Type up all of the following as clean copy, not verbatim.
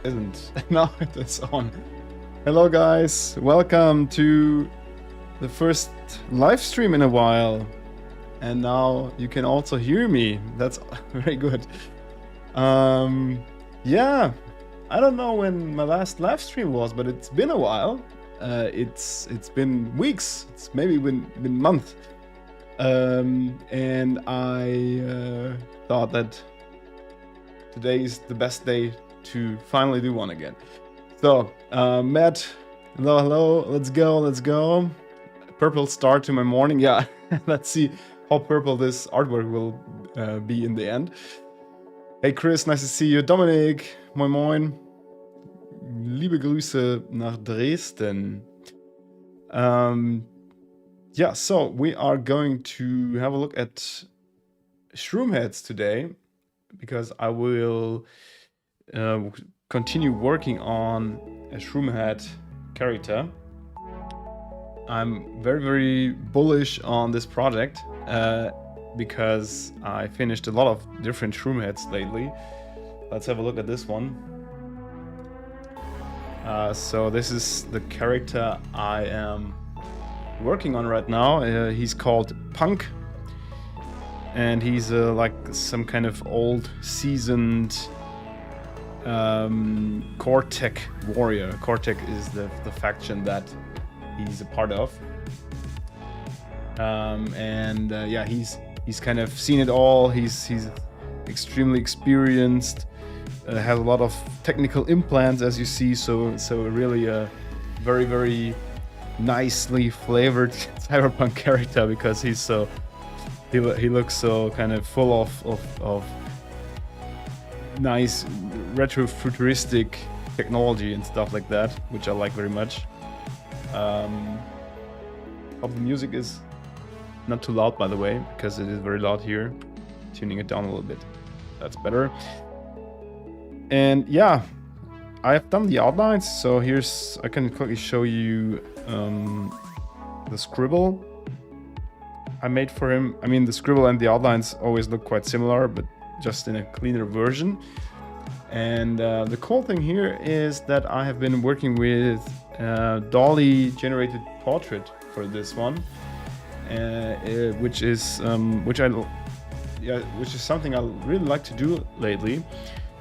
isn't. Now it is on. Hello guys, welcome to the first live stream in a while. And now you can also hear me. That's very good. Yeah, I don't know when my last live stream was, but it's been a while. It's been weeks. It's maybe been months. And I thought that today is the best day to finally do one again. So, Matt, hello, let's go. Purple start to my morning. Yeah, let's see how purple this artwork will be in the end. Hey Chris, nice to see you. Dominik, moin moin. Liebe Grüße nach Dresden. Yeah, so we are going to have a look at Shroomheads today, because I will continue working on a Shroomhead character. I'm very bullish on this project because I finished a lot of different Shroomheads lately. Let's have a look at this one. So this is the character I am working on right now. He's called Punk, and he's like some kind of old seasoned Cortec warrior. Cortec is the faction that he's a part of, yeah, he's kind of seen it all. He's extremely experienced, has a lot of technical implants, as you see. So really a very nicely flavored cyberpunk character, because he's so he looks so kind of full of nice retro futuristic technology and stuff like that, which I like very much. Hope the music is not too loud, by the way, because it is very loud here. Tuning it down a little bit, that's better. And yeah, I have done the outlines, so I can quickly show you the scribble I made for him. I mean, the scribble and the outlines always look quite similar, but just in a cleaner version. And the cool thing here is that I have been working with Dolly generated portrait for this one, which is something I really like to do lately.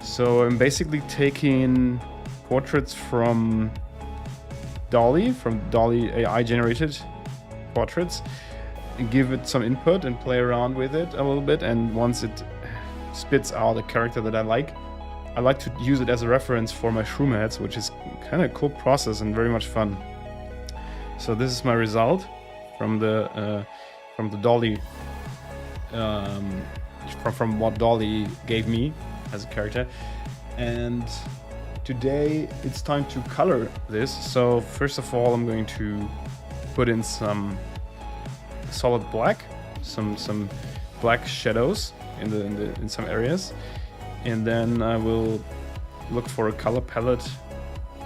So I'm basically taking portraits from Dolly AI generated portraits, and give it some input and play around with it a little bit. And once it spits out a character that I like to use it as a reference for my Shroomheads, which is kind of a cool process and very much fun. So this is my result from the Dolly, from what Dolly gave me as a character. And today it's time to color this. So first of all, I'm going to put in some solid black, some black shadows in some areas. And then I will look for a color palette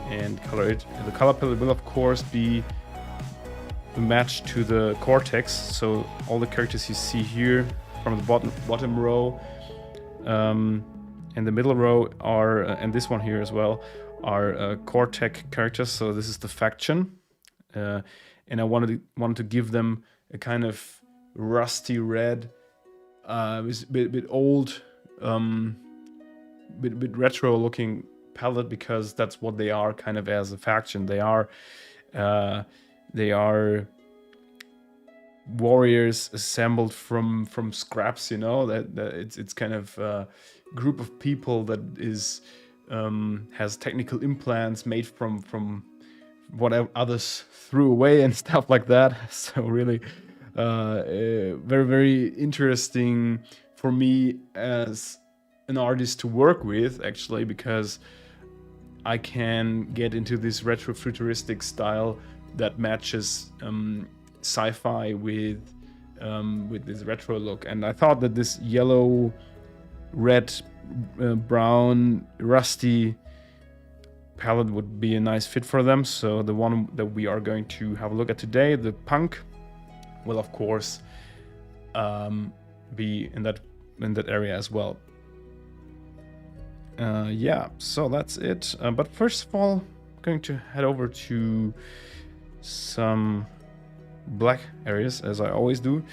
and color it. The color palette will of course be matched to the cortex. So all the characters you see here from the bottom row and the middle row are, and this one here as well, are Cortec characters. So this is the faction, and I wanted to give them a kind of rusty red, bit old. Bit retro looking palette, because that's what they are kind of as a faction. They are warriors assembled from scraps, you know, that it's kind of a group of people that is has technical implants made from what others threw away and stuff like that. So really very interesting for me as an artist to work with, actually, because I can get into this retro futuristic style that matches sci-fi with this retro look. And I thought that this yellow, red, brown, rusty palette would be a nice fit for them. So the one that we are going to have a look at today, the Punk, will of course be in that area as well. Yeah, so that's it. But first of all, I'm going to head over to some black areas, as I always do.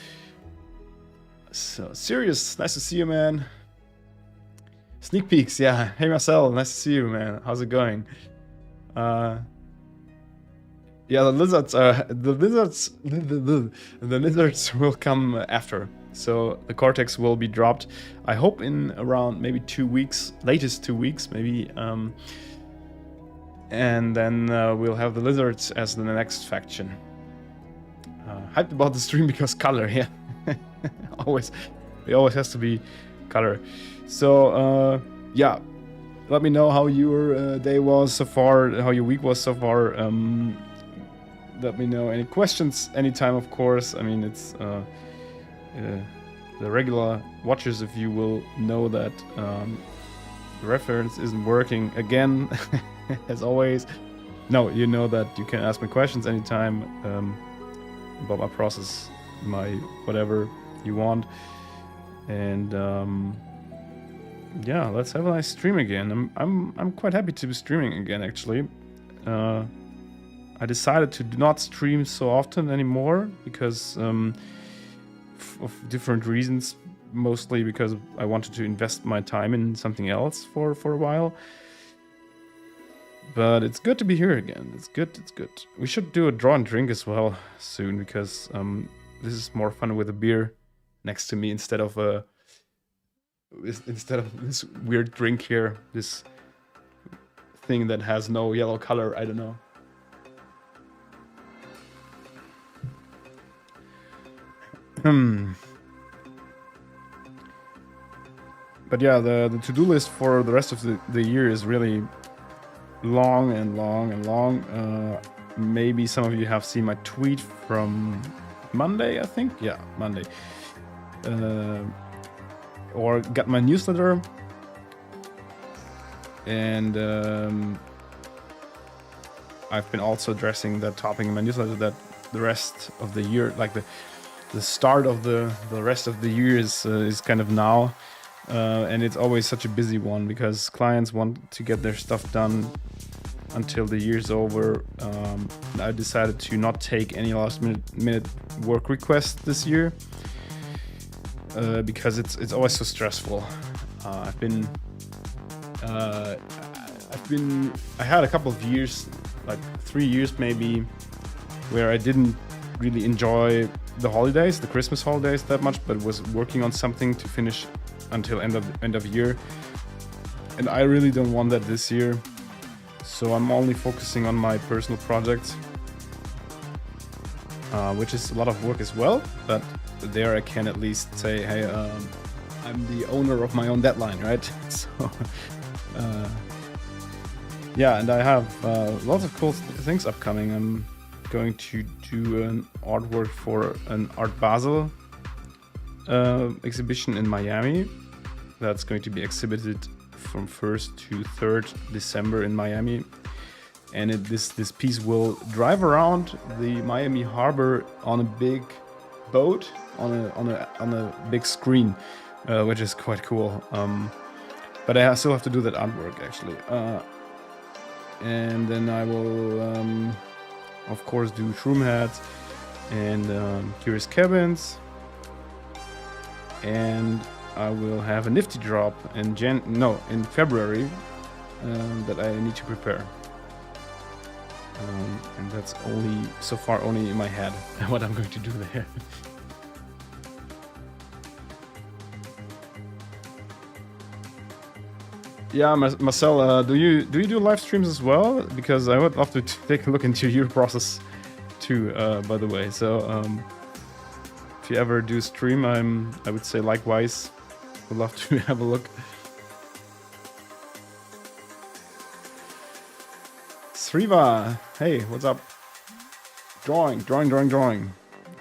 So, Sirius, nice to see you, man. Sneak peeks, yeah. Hey, Marcel, nice to see you, man. How's it going? Yeah, the lizards will come after. So the cortex will be dropped, I hope, in around maybe 2 weeks, latest 2 weeks, maybe. And then we'll have the lizards as the next faction. Hyped about the stream because color, yeah. It always has to be color. So yeah, let me know how your day was so far, how your week was so far. Let me know any questions anytime, of course. I mean, it's the regular watchers of you will know that the reference isn't working again, as always. No, you know that you can ask me questions anytime about my process, my whatever you want. And yeah, let's have a nice stream again. I'm quite happy to be streaming again, actually. I decided to not stream so often anymore because of different reasons, mostly because I wanted to invest my time in something else for a while. But it's good to be here again. It's good. We should do a draw and drink as well soon, because this is more fun with a beer next to me instead of this weird drink here, this thing that has no yellow color. I don't know. But yeah, the to-do list for the rest of the year is really long and long. Maybe some of you have seen my tweet from Monday, I think. Yeah, Monday. Or got my newsletter. And I've been also addressing that topic in my newsletter, that the rest of the year, like the start of the rest of the year is kind of now. And it's always such a busy one because clients want to get their stuff done until the year's over. I decided to not take any last minute work requests this year because it's always so stressful. I had a couple of years, like 3 years maybe, where I didn't really enjoy the holidays, the Christmas holidays that much, but was working on something to finish until end of year. And I really don't want that this year. So I'm only focusing on my personal projects, which is a lot of work as well, but there I can at least say, hey, I'm the owner of my own deadline, right? So yeah, and I have lots of cool things upcoming. I'm going to do an artwork for an Art Basel exhibition in Miami. That's going to be exhibited from 1st to 3rd December in Miami. And this piece will drive around the Miami harbor on a big boat on a big screen, which is quite cool. But I still have to do that artwork actually. And then I will of course do Shroomheads and Curious Cabins, and I will have a nifty drop in February that I need to prepare. And that's only so far only in my head what I'm going to do there. Yeah, Marcel, do you do live streams as well? Because I would love to take a look into your process too, by the way. So if you ever do stream, I would say likewise. Would love to have a look. Sriva, hey, what's up? Drawing.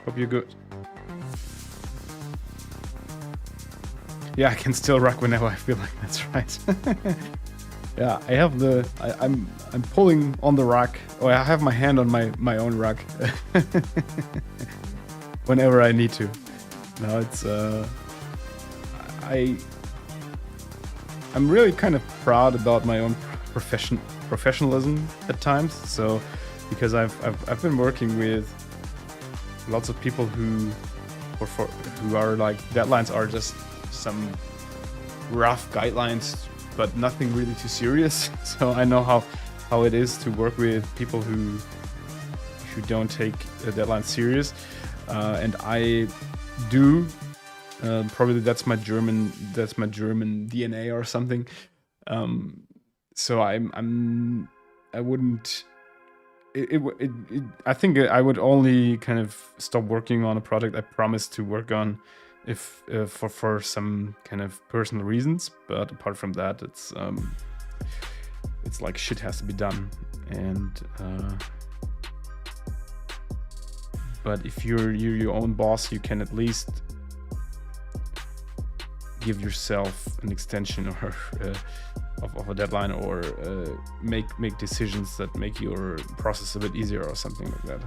Hope you're good. Yeah, I can still rock whenever I feel like. That's right. Yeah, I have I'm pulling on the rack, or I have my hand on my own rack whenever I need to. No, it's I I'm really kind of proud about my own professionalism at times. So because I've been working with lots of people who are like, deadlines are just some rough guidelines, but nothing really too serious. So I know how it is to work with people who don't take a deadline serious, and I do. Probably that's my German DNA or something. So I wouldn't. I think I would only kind of stop working on a project I promised to work on if for some kind of personal reasons. But apart from that, it's like shit has to be done. And but if you're your own boss, you can at least give yourself an extension or of a deadline, or make decisions that make your process a bit easier or something like that.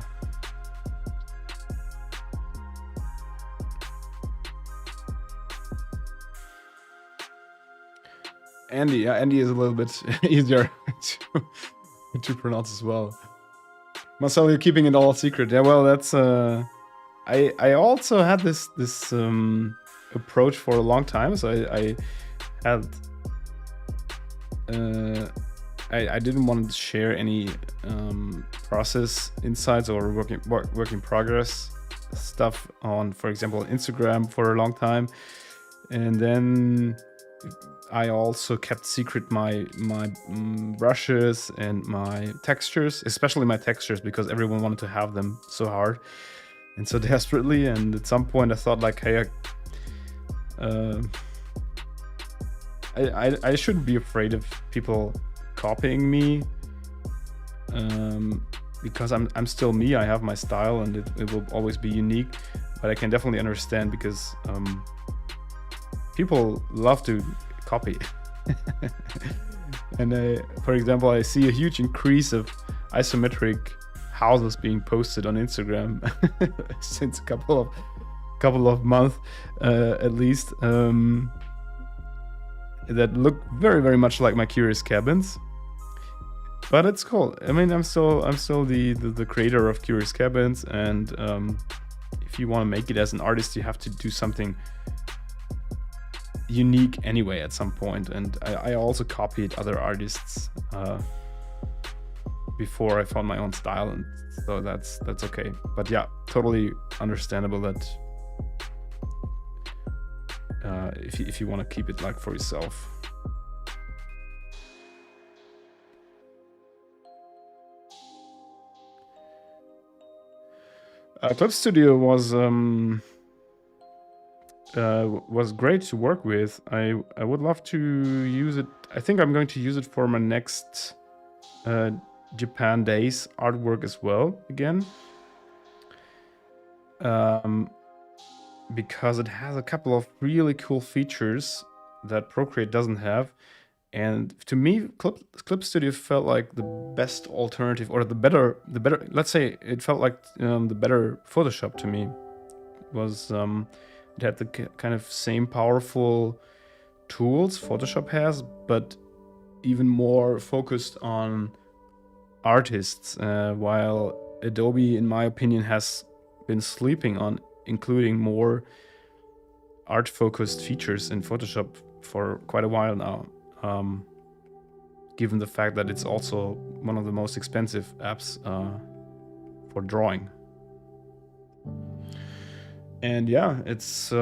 Andy, yeah, Andy is a little bit easier to pronounce as well. Marcel, you're keeping it all secret. Yeah, well, that's I also had this approach for a long time. So I had I didn't want to share any process insights or work in progress stuff on, for example, Instagram for a long time, and then I also kept secret my brushes and my textures, especially my textures, because everyone wanted to have them so hard and so desperately. And at some point I thought like, hey, I shouldn't be afraid of people copying me, because I'm still me. I have my style, and it will always be unique. But I can definitely understand, because people love to copy. And for example, I see a huge increase of isometric houses being posted on Instagram since a couple of months at least, that look very, very much like my Curious Cabins. But it's cool. I mean, I'm still the creator of Curious Cabins, and if you want to make it as an artist, you have to do something unique anyway at some point. And I also copied other artists before I found my own style, and so that's okay. But yeah, totally understandable that if you want to keep it like for yourself. Clip Studio was great to work with. I would love to use it. I think I'm going to use it for my next Japan Days artwork as well again, because it has a couple of really cool features that Procreate doesn't have. And to me, Clip Studio felt like the best alternative, or the better. Let's say it felt like the better Photoshop to me. It was it had the kind of same powerful tools Photoshop has, but even more focused on artists. While Adobe, in my opinion, has been sleeping on including more art-focused features in Photoshop for quite a while now. Given the fact that it's also one of the most expensive apps for drawing. And yeah, it's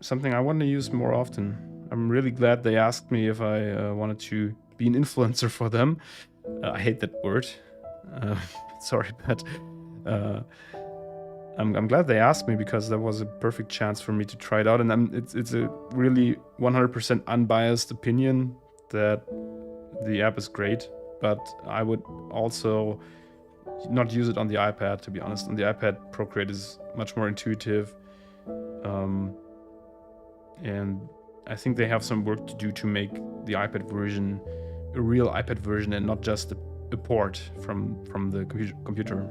something I want to use more often. I'm really glad they asked me if I wanted to be an influencer for them. I hate that word. Sorry, but I'm glad they asked me, because that was a perfect chance for me to try it out. And it's a really 100% unbiased opinion that the app is great, but I would also not use it on the iPad, to be honest. On the iPad, Procreate is much more intuitive, and I think they have some work to do to make the iPad version a real iPad version and not just a port from the computer.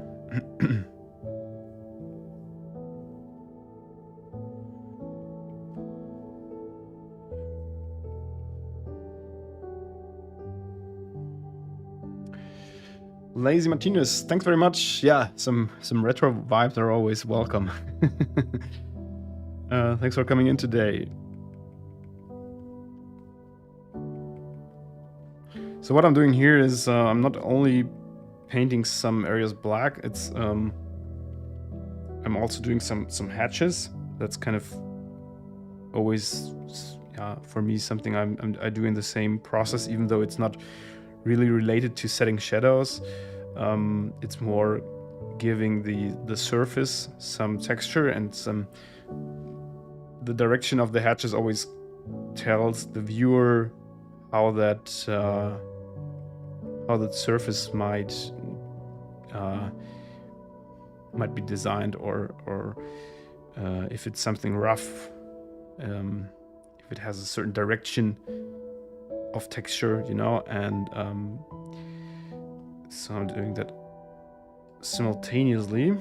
Lazy Martinez, thanks very much. Yeah, some retro vibes are always welcome. Thanks for coming in today. So what I'm doing here is I'm not only painting some areas black. It's I'm also doing some hatches. That's kind of always for me something I do in the same process, even though it's not really related to setting shadows. It's more giving the surface some texture, and the direction of the hatches always tells the viewer how that surface might be designed, or if it's something rough, if it has a certain direction of texture, you know. And so I'm doing that simultaneously.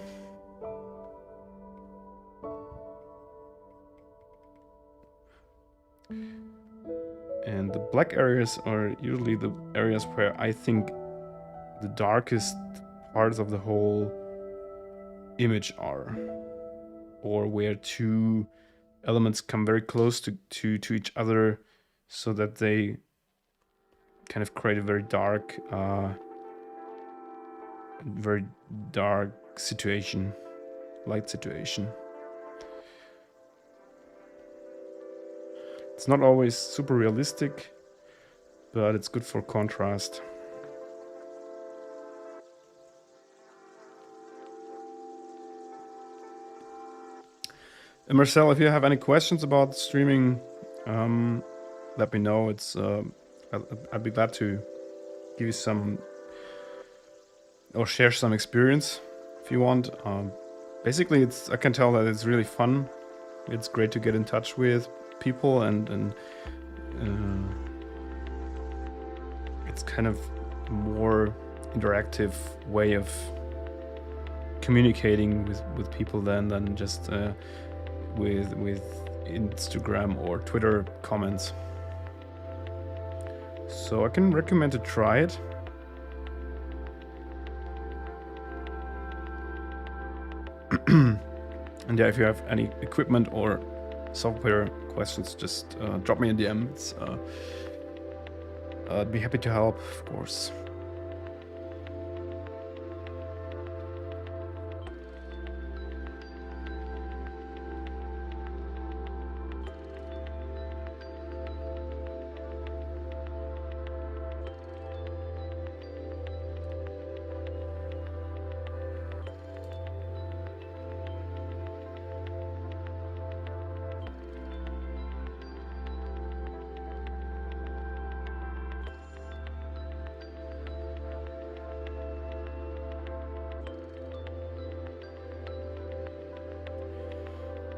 And the black areas are usually the areas where I think the darkest parts of the whole image are, or where two elements come very close to each other, so that they kind of create a very dark situation, light situation. It's not always super realistic, but it's good for contrast. And Marcel, if you have any questions about streaming, let me know. It's I'd be glad to give you some, or share some experience if you want. Basically, I can tell that it's really fun. It's great to get in touch with people, and it's kind of a more interactive way of communicating with people than just with Instagram or Twitter comments. So I can recommend to try it. And yeah, if you have any equipment or software questions, just drop me a DM. I'd be happy to help, of course.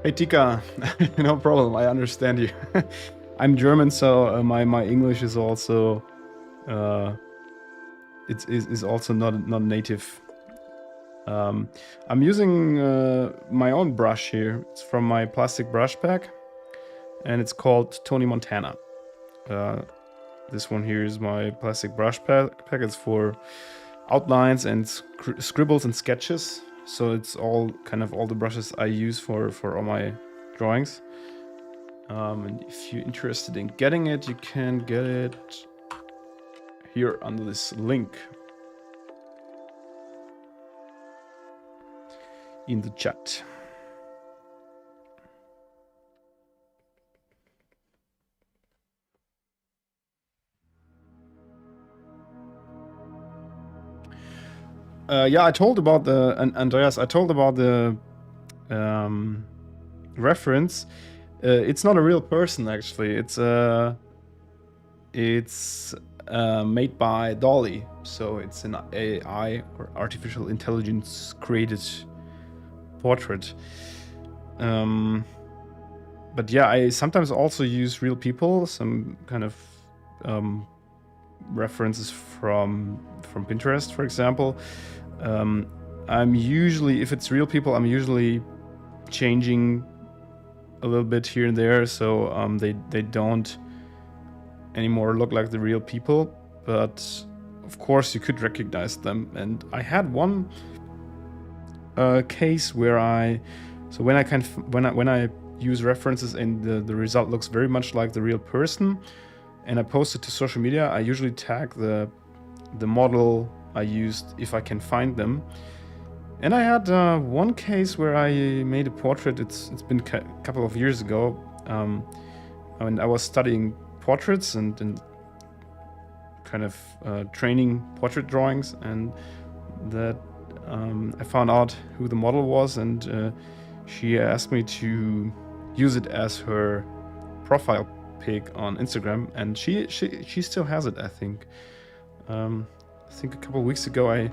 Hey Tika, no problem. I understand you. I'm German, so my English is also is also not native. I'm using my own brush here. It's from my plastic brush pack, and it's called Tony Montana. This one here is my plastic brush pack. It's for outlines and scribbles and sketches. So it's all the brushes I use for all my drawings. And if you're interested in getting it, you can get it here under this link in the chat. Yeah, I told about the Andreas. I told about the reference. It's not a real person, actually. It's made by Dolly, so it's an AI or artificial intelligence created portrait. But yeah, I sometimes also use real people. Some kind of references from Pinterest, for example. I'm usually, if it's real people, I'm usually changing a little bit here and there, so they don't anymore look like the real people. But of course you could recognize them. And I had one case where when I use references and the result looks very much like the real person, and I post it to social media, I usually tag the model I used if I can find them. And I had one case where I made a portrait. It's been a couple of years ago. When I was studying portraits and kind of training portrait drawings, and that I found out who the model was, and she asked me to use it as her profile pic on Instagram, and she still has it, I think. I think a couple of weeks ago I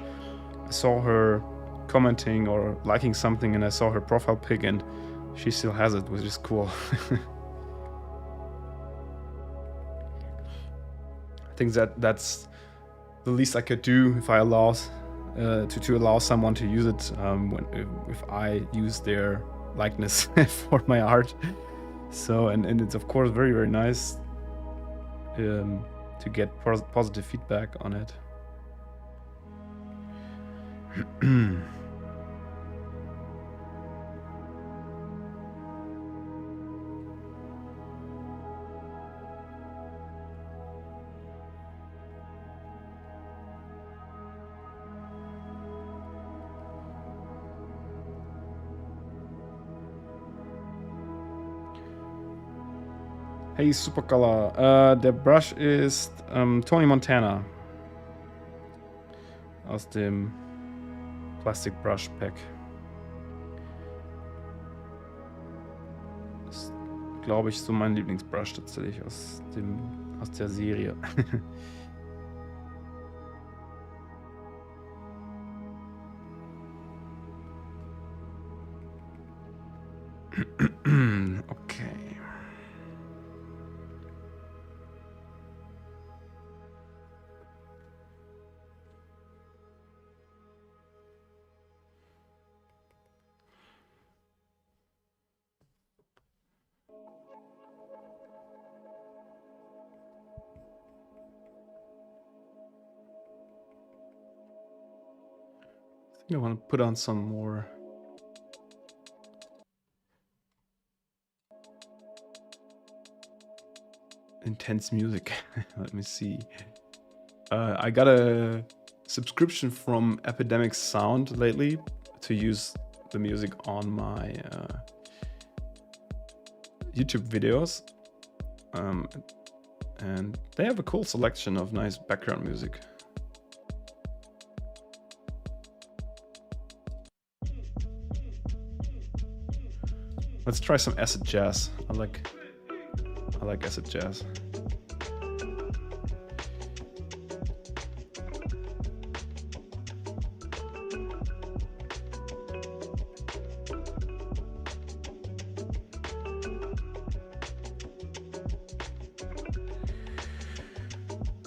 saw her commenting or liking something, and I saw her profile pic, and she still has it, which is cool. I think that's the least I could do if I allow to allow someone to use it if I use their likeness for my art. So and it's of course very, very nice to get positive feedback on it. Hey Supercolor, der Brush ist Tony Montana aus dem Plastic Brush Pack. Das ist, glaube ich, so mein Lieblingsbrush tatsächlich aus der Serie. Okay. I think I want to put on some more intense music. Let me see. I got a subscription from Epidemic Sound lately to use the music on my YouTube videos. And they have a cool selection of nice background music. Let's try some acid jazz. I like acid jazz.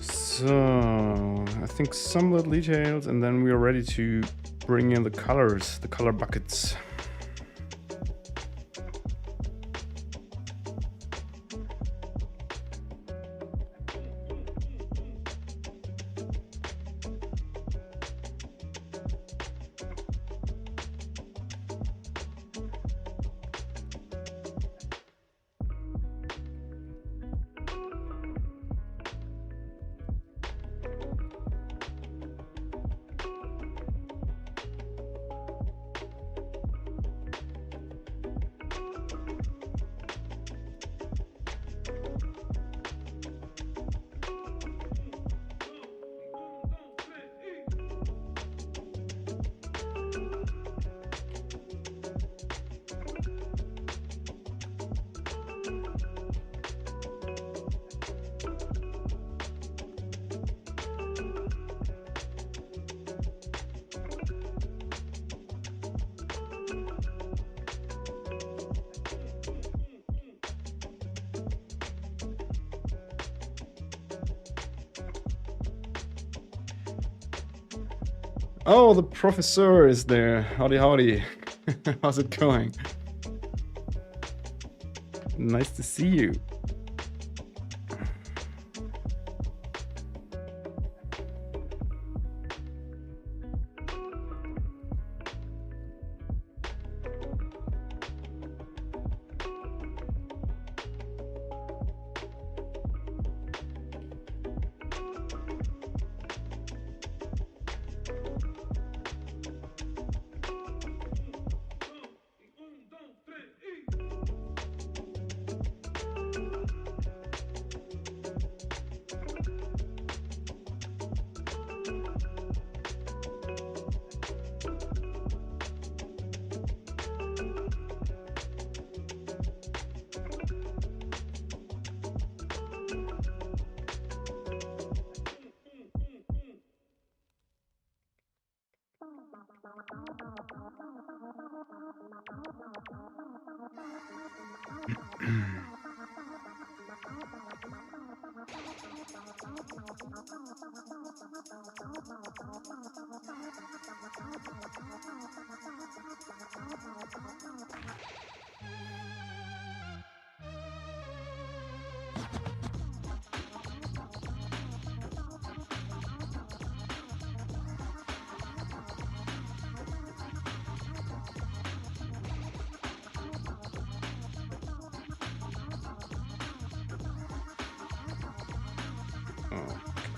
So I think some little details, and then we are ready to bring in the colors, the color buckets. Oh, the professor is there. Howdy, howdy. How's it going? Nice to see you.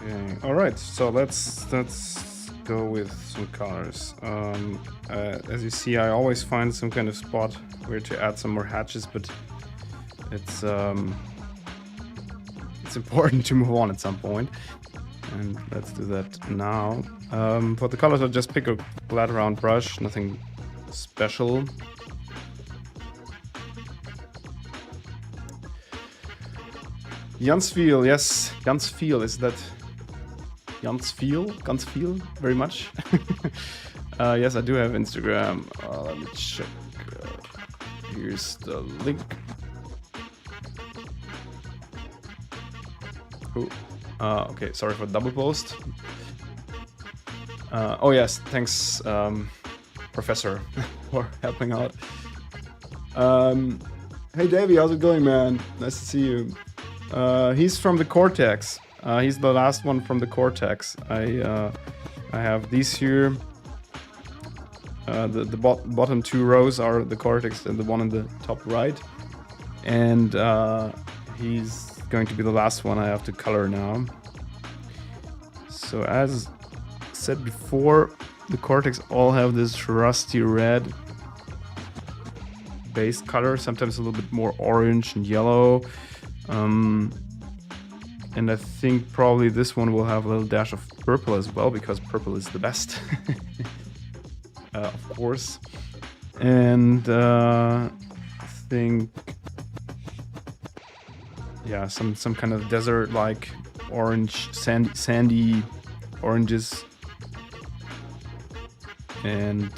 Okay. All right. So let's go with some colors. As you see, I always find some kind of spot where to add some more hatches, but it's important to move on at some point. And let's do that now. For the colors, I'll just pick a flat round brush, nothing special. Jansfeel, yes, Jansfeel, is that Jansfeel? Gansfeel, very much. Yes, I do have Instagram. Let me check. Here's the link. Oh, okay, sorry for double post. Oh yes, thanks, Professor, for helping out. Hey Davey, how's it going, man? Nice to see you. He's from the Cortex. He's the last one from the Cortex. I have these here. The bottom two rows are the Cortex and the one in the top right. And he's going to be the last one I have to color now. So as said before, the Cortex all have this rusty red base color, sometimes a little bit more orange and yellow. And I think probably this one will have a little dash of purple as well, because purple is the best. Of course. And I think, yeah, some kind of desert-like orange, sandy oranges. And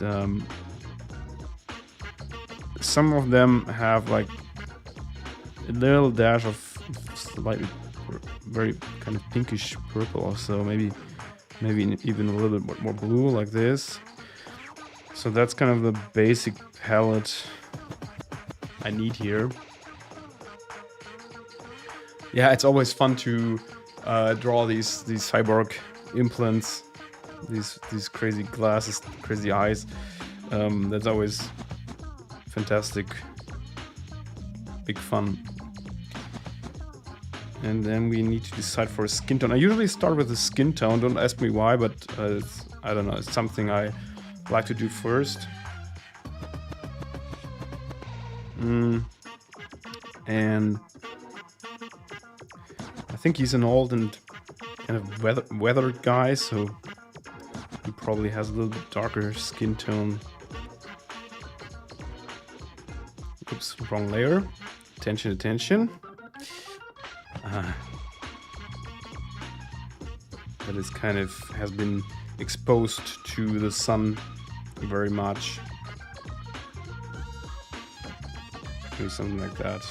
some of them have like a little dash of slightly very kind of pinkish purple, so maybe even a little bit more blue like this. So that's kind of the basic palette I need here. Yeah, it's always fun to draw these cyborg implants, these crazy glasses, crazy eyes. That's always fantastic, big fun. And then we need to decide for a skin tone. I usually start with the skin tone. Don't ask me why, but I don't know. It's something I like to do first. And I think he's an old and kind of weathered guy, so he probably has a little bit darker skin tone. Oops, wrong layer. Attention, attention. That is kind of has been exposed to the sun very much. Maybe something like that.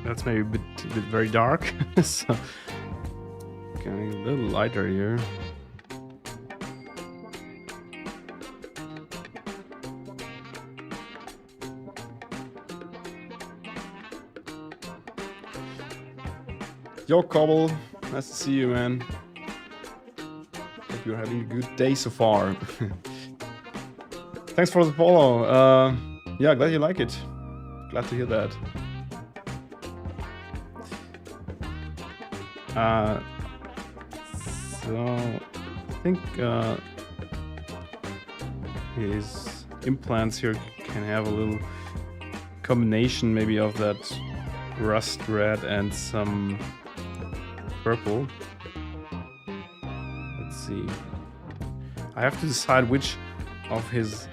That's maybe a bit very dark. So Getting a little lighter here. Yo, Cobble, nice to see you, man. Hope you're having a good day so far. Thanks for the follow. Yeah, glad you like it. Glad to hear that. So I think his implants here can have a little combination maybe of that rust red and some purple. Let's see. I have to decide which of his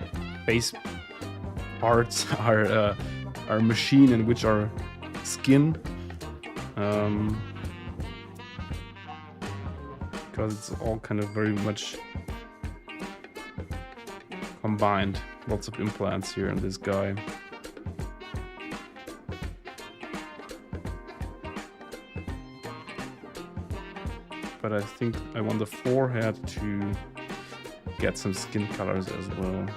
face parts are machine and which are skin. Because it's all kind of very much combined. Lots of implants here in this guy. But I think I want the forehead to get some skin colors as well.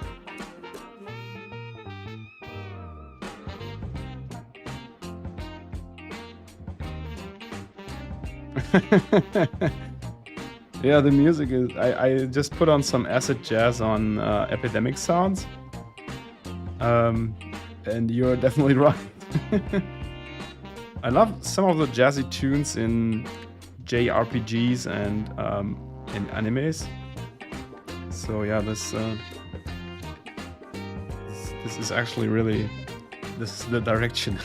Yeah, the music is... I just put on some acid jazz on Epidemic Sounds. And you're definitely right. I love some of the jazzy tunes in JRPGs and in animes. So yeah, this is actually really... This is the direction.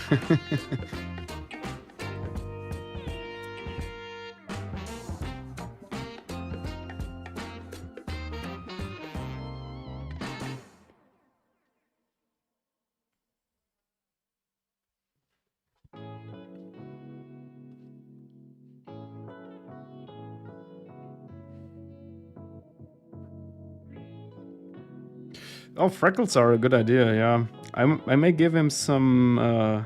Oh, freckles are a good idea, yeah. I may give him some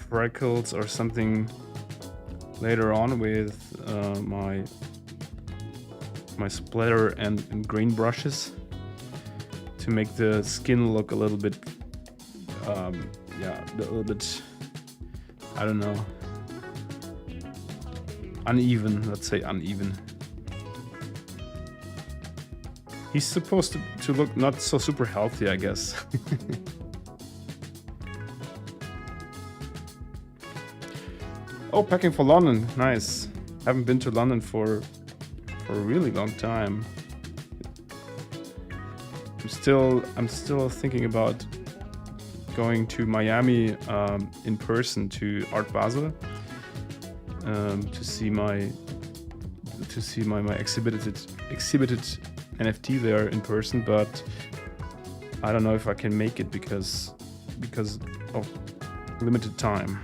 freckles or something later on with my splatter and green brushes to make the skin look a little bit, yeah, a little bit, I don't know, uneven, let's say uneven. He's supposed to look not so super healthy, I guess. Oh, packing for London. Nice. Haven't been to London for a really long time. I'm still thinking about going to Miami in person to Art Basel to see my exhibited NFT there in person, but I don't know if I can make it because of limited time.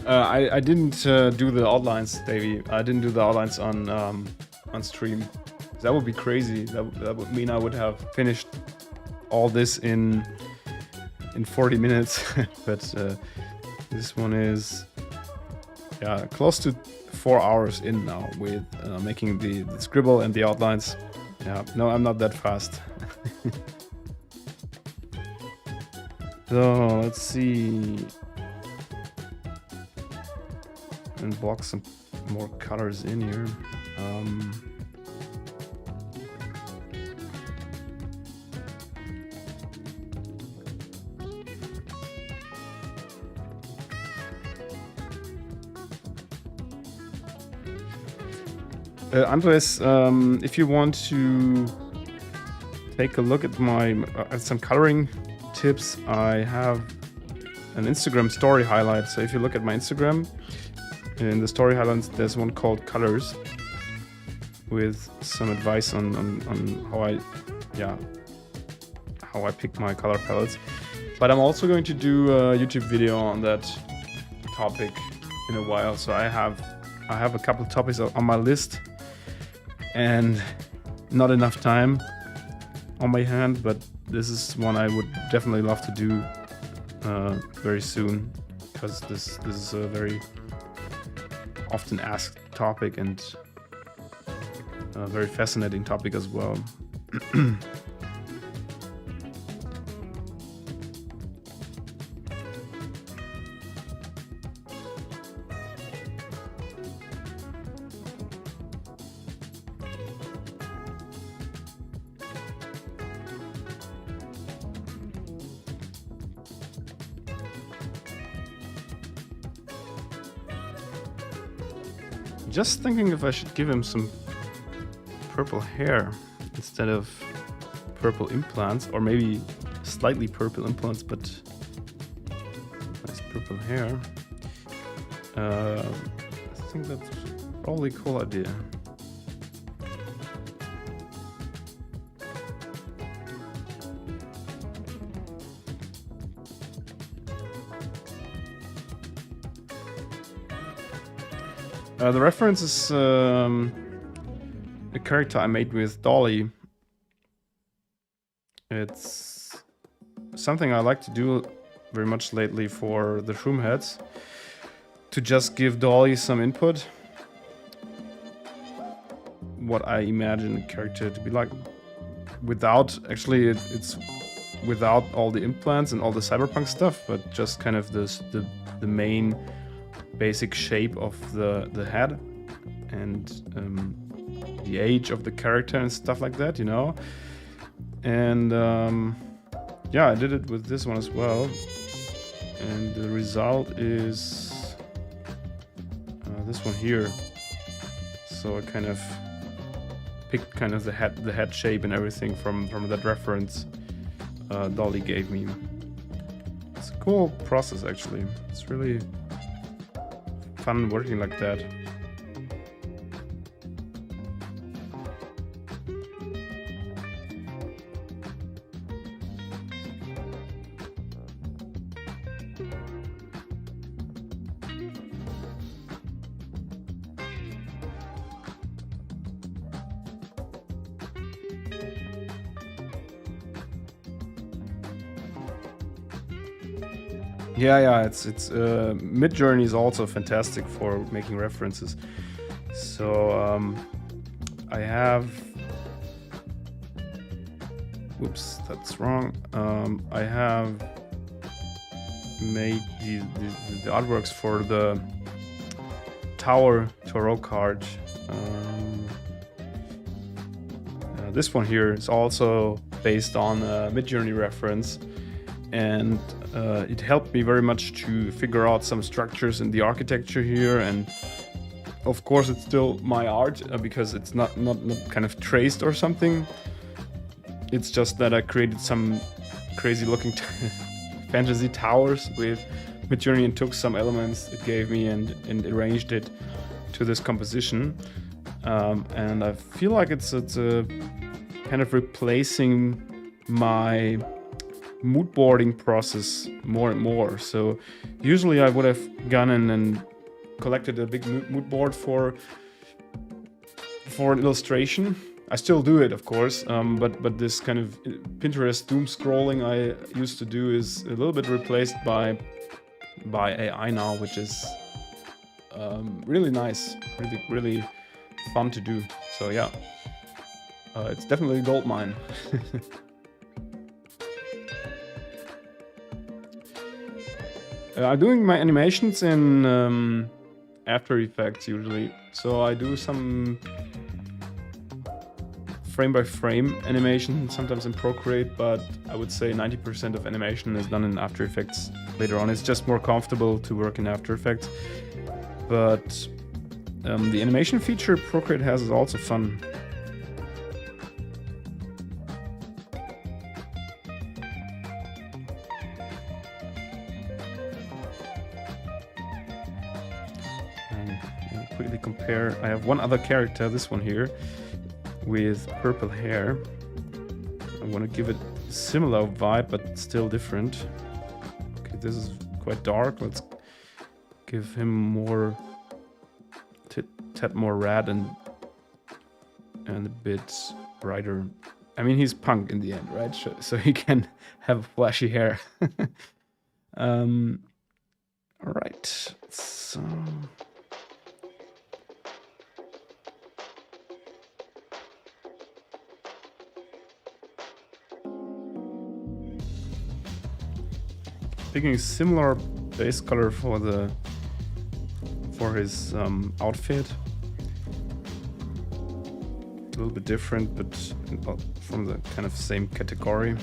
I didn't do the outlines, Davey. I didn't do the outlines on stream. That would be crazy. That would mean I would have finished all this in 40 minutes. But this one is close to 4 hours in now with making the scribble and the outlines. Yeah, no, I'm not that fast. So let's see. And block some more colors in here. Andres, if you want to take a look at at some coloring tips, I have an Instagram story highlight. So if you look at my Instagram, in the story highlights, there's one called Colors, with some advice on how I pick my color palettes. But I'm also going to do a YouTube video on that topic in a while. So I have a couple of topics on my list, and not enough time on my hand, but this is one I would definitely love to do very soon, because this is a very often asked topic and a very fascinating topic as well. Just thinking if I should give him some purple hair instead of purple implants, or maybe slightly purple implants, but nice purple hair. I think that's probably a cool idea. The reference is a character I made with Dolly. It's something I like to do very much lately for the Shroomheads, to just give Dolly some input. What I imagine a character to be like, without actually it's without all the implants and all the cyberpunk stuff, but just kind of the main basic shape of the head and the age of the character and stuff like that, you know. And yeah, I did it with this one as well, and the result is this one here. So I kind of picked kind of the head shape and everything from that reference Dolly gave me. It's a cool process actually. It's really fun working like that. Yeah, it's Midjourney is also fantastic for making references. So I have, whoops, that's wrong. I have made the artworks for the Tower Tarot card. This one here is also based on a Midjourney reference, and it helped me very much to figure out some structures in the architecture here. And of course it's still my art because it's not kind of traced or something. It's just that I created some crazy looking fantasy towers with Midjourney and took some elements it gave me and arranged it to this composition. And I feel like it's a kind of replacing my mood boarding process more and more. So usually I would have gone in and collected a big mood board for an illustration. I still do it, of course, but this kind of Pinterest doom scrolling I used to do is a little bit replaced by AI now, which is really nice, really fun to do. So yeah, it's definitely a gold mine. I'm doing my animations in After Effects usually, so I do some frame-by-frame animation, sometimes in Procreate, but I would say 90% of animation is done in After Effects later on. It's just more comfortable to work in After Effects, but the animation feature Procreate has is also fun. Quickly compare. I have one other character, this one here, with purple hair. I want to give it a similar vibe, but still different. Okay, this is quite dark. Let's give him more, tad more red and a bit brighter. I mean, he's punk in the end, right? So he can have flashy hair. All right. So picking a similar base color for his outfit. A little bit different, but from the kind of same category.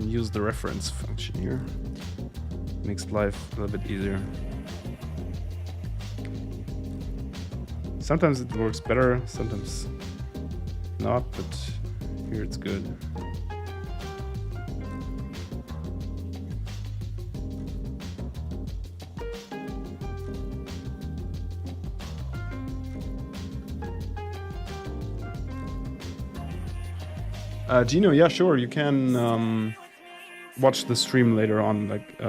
Use the reference function here. Makes life a little bit easier. Sometimes it works better, sometimes not, but here it's good. Gino, yeah, sure, you can watch the stream later on. Like,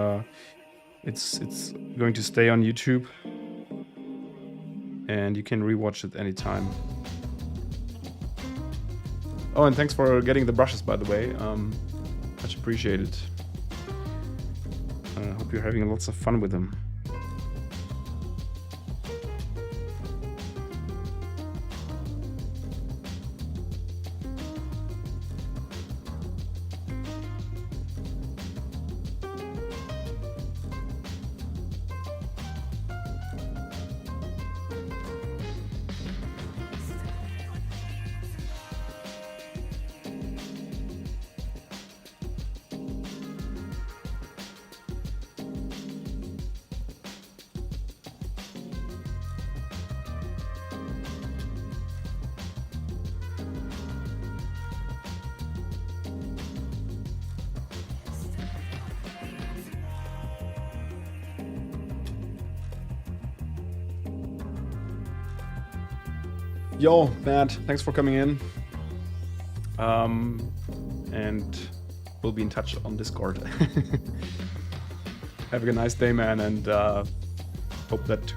it's going to stay on YouTube, and you can rewatch it anytime. Oh, and thanks for getting the brushes, by the way. Much appreciated. Hope you're having lots of fun with them. Yo, Matt, thanks for coming in. And we'll be in touch on Discord. Have a nice day, man, and hope that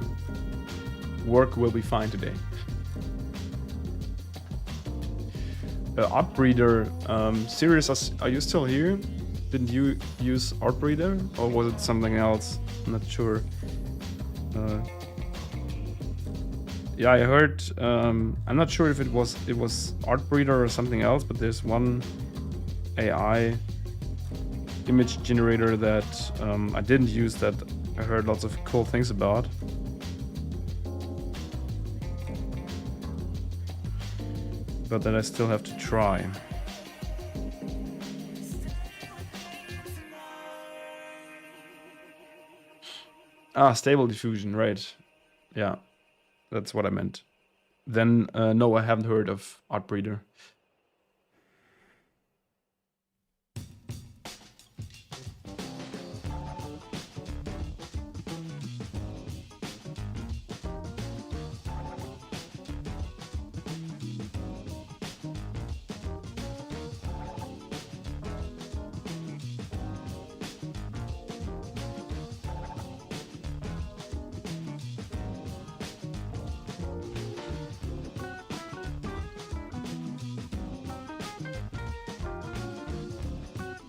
work will be fine today. Artbreeder, Sirius, are you still here? Didn't you use Artbreeder, or was it something else? I'm not sure. Yeah, I heard. I'm not sure if it was Artbreeder or something else, but there's one AI image generator that I didn't use that I heard lots of cool things about. But that I still have to try. Ah, stable diffusion, right. Yeah. That's what I meant. Then, no, I haven't heard of Artbreeder.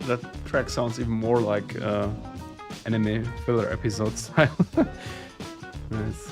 That track sounds even more like anime filler episode style. Nice.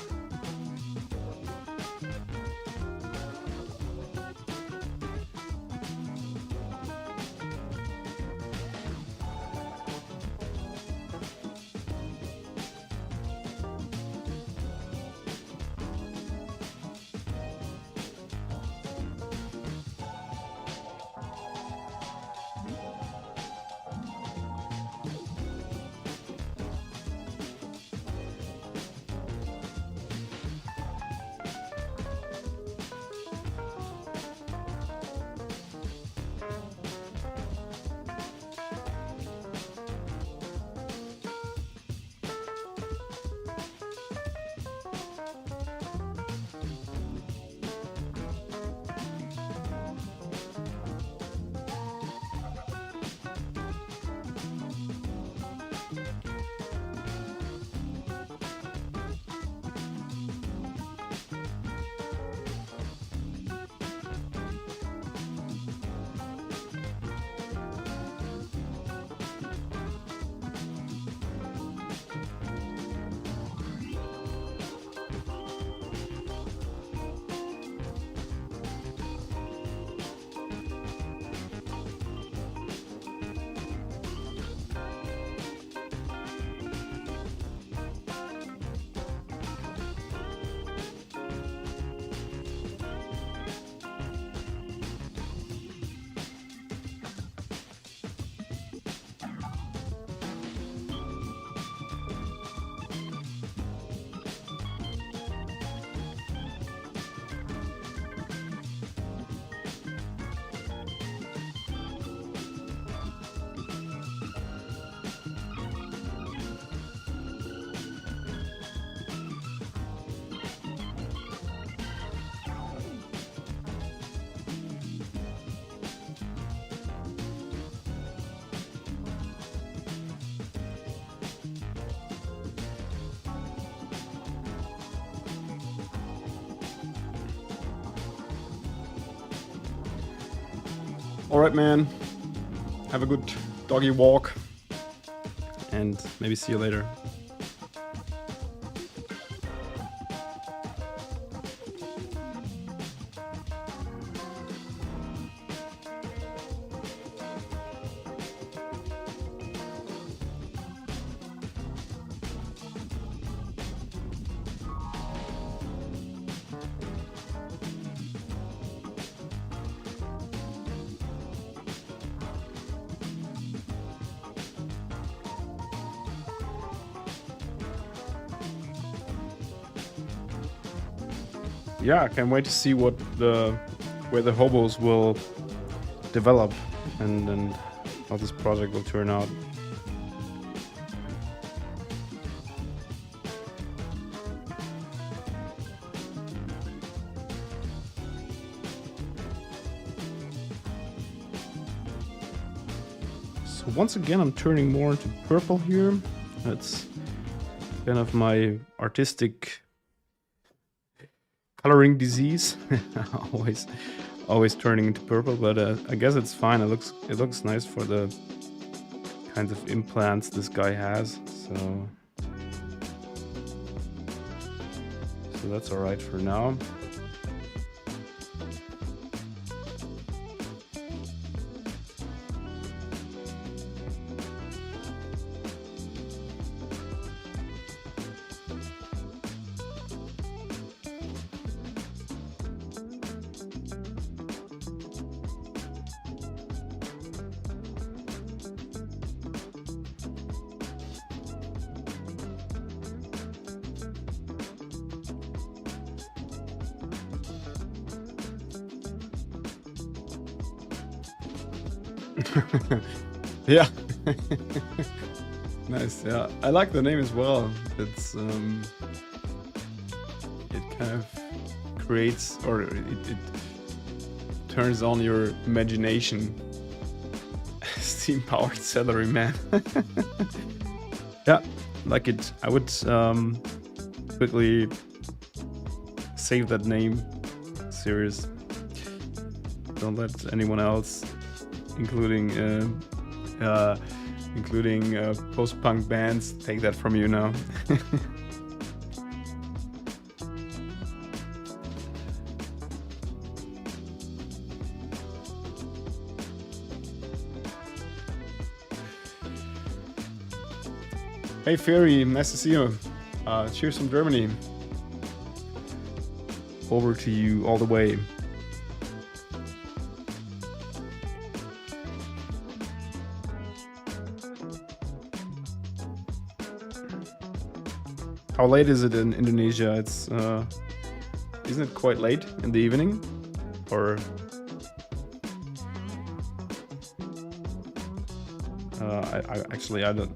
Alright, man. Have a good doggy walk. And maybe see you later. Yeah, I can't wait to see where the hobos will develop and how this project will turn out. So once again, I'm turning more into purple here. That's kind of my artistic coloring disease. always turning into purple, but I guess it's fine. It looks nice for the kinds of implants this guy has, so that's all right for now. Yeah. Nice. Yeah, I like the name as well. It's it kind of creates, or it turns on your imagination. Steam-powered salaryman. Yeah, like it. I would quickly save that name. Serious. Don't let anyone else, including post-punk bands, take that from you now. Hey Fairy, nice to see you. Cheers from Germany. Over to you all the way. How late is it in Indonesia? It's isn't it quite late in the evening? Or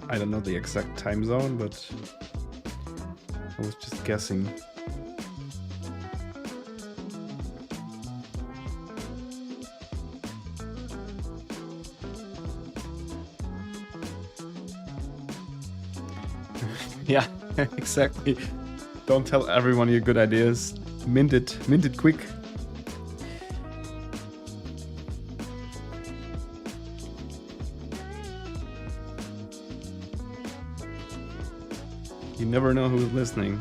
I don't know the exact time zone, but I was just guessing. Yeah, exactly. Don't tell everyone your good ideas. Mint it quick. You never know who's listening.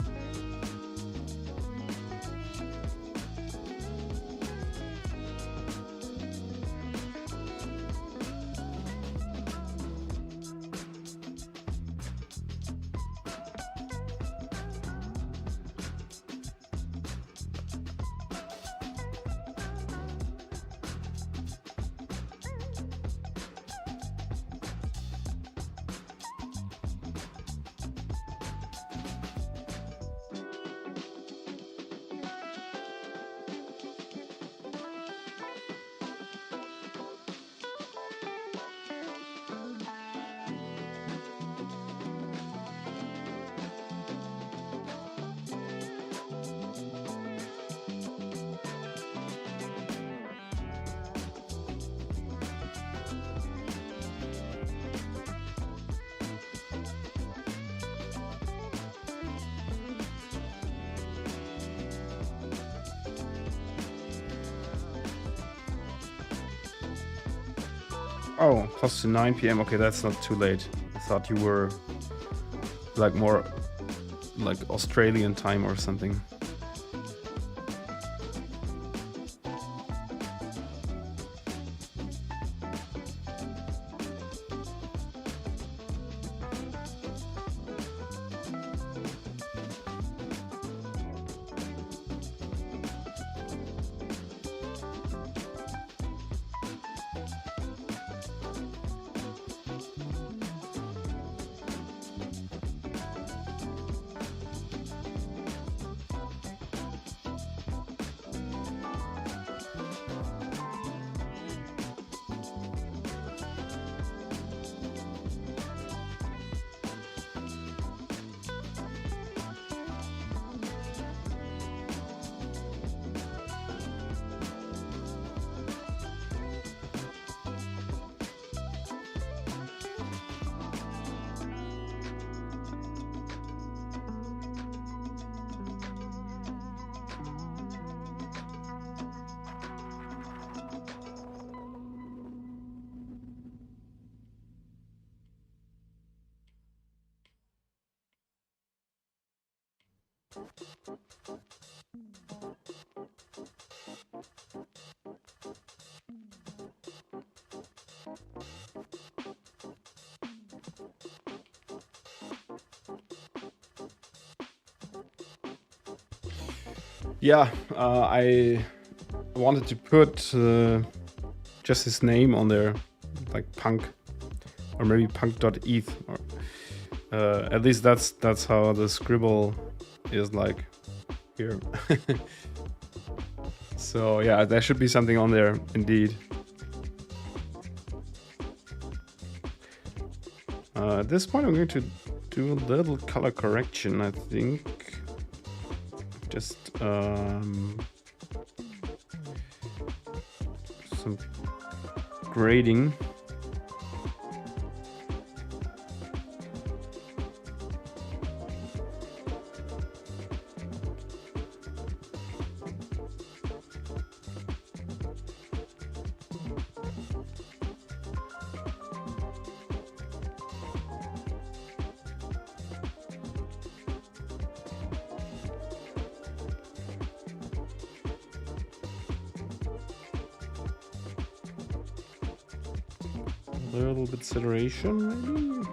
Oh, close to 9 p.m. Okay, that's not too late. I thought you were like more like Australian time or something. Yeah, I wanted to put just his name on there, like punk, or maybe punk.eth. Or at least that's how the scribble is like here. So yeah, there should be something on there indeed. At this point, I'm going to do a little color correction, I think. Just some grading. A little bit saturation, maybe?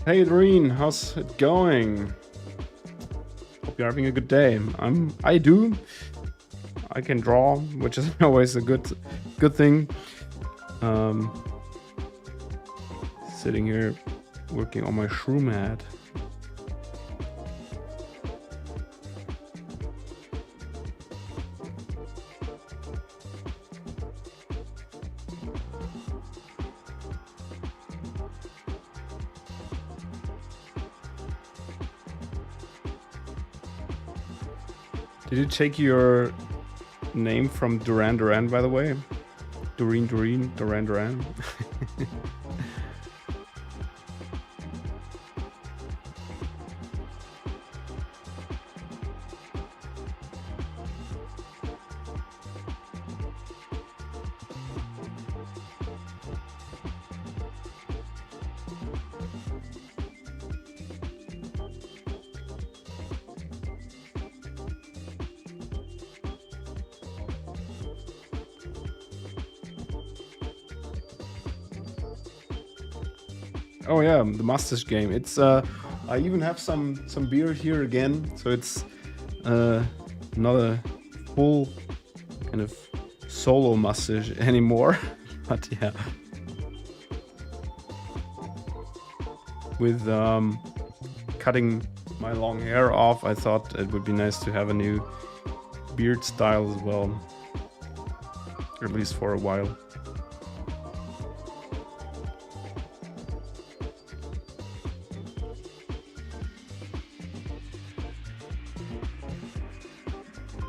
Hey Doreen, how's it going? Hope you're having a good day. I do. I can draw, which is always a good thing. Sitting here working on my Shroomhead. Did you take your name from Duran Duran, by the way? Duran Duran. Oh yeah, the Masters game. It's I even have some beard here again, so it's not a full kind of solo mustache anymore. But yeah, with cutting my long hair off, I thought it would be nice to have a new beard style as well, or at least for a while.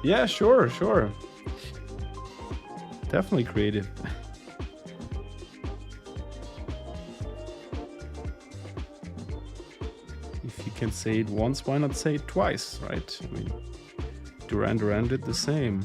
Yeah, sure. Definitely creative. If you can say it once, why not say it twice, right? I mean, Duran Duran did the same.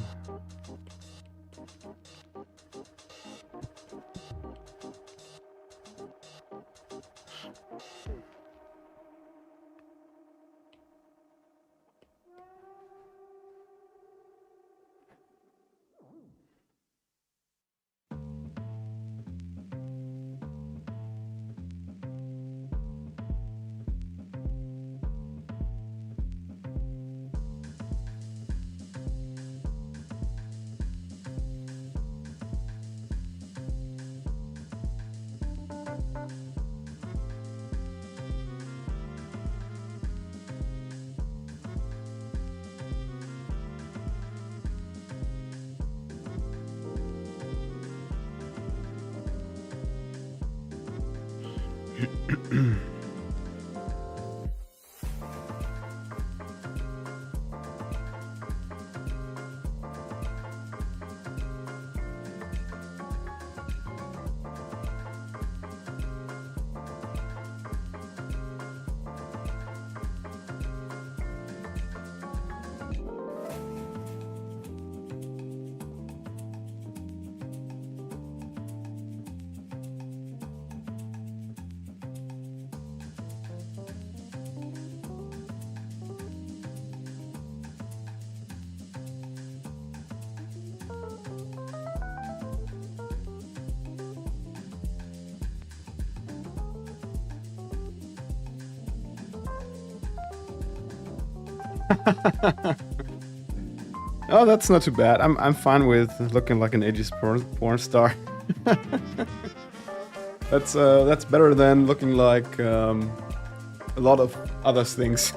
Oh, that's not too bad. I'm fine with looking like an edgy porn star. That's better than looking like a lot of other things.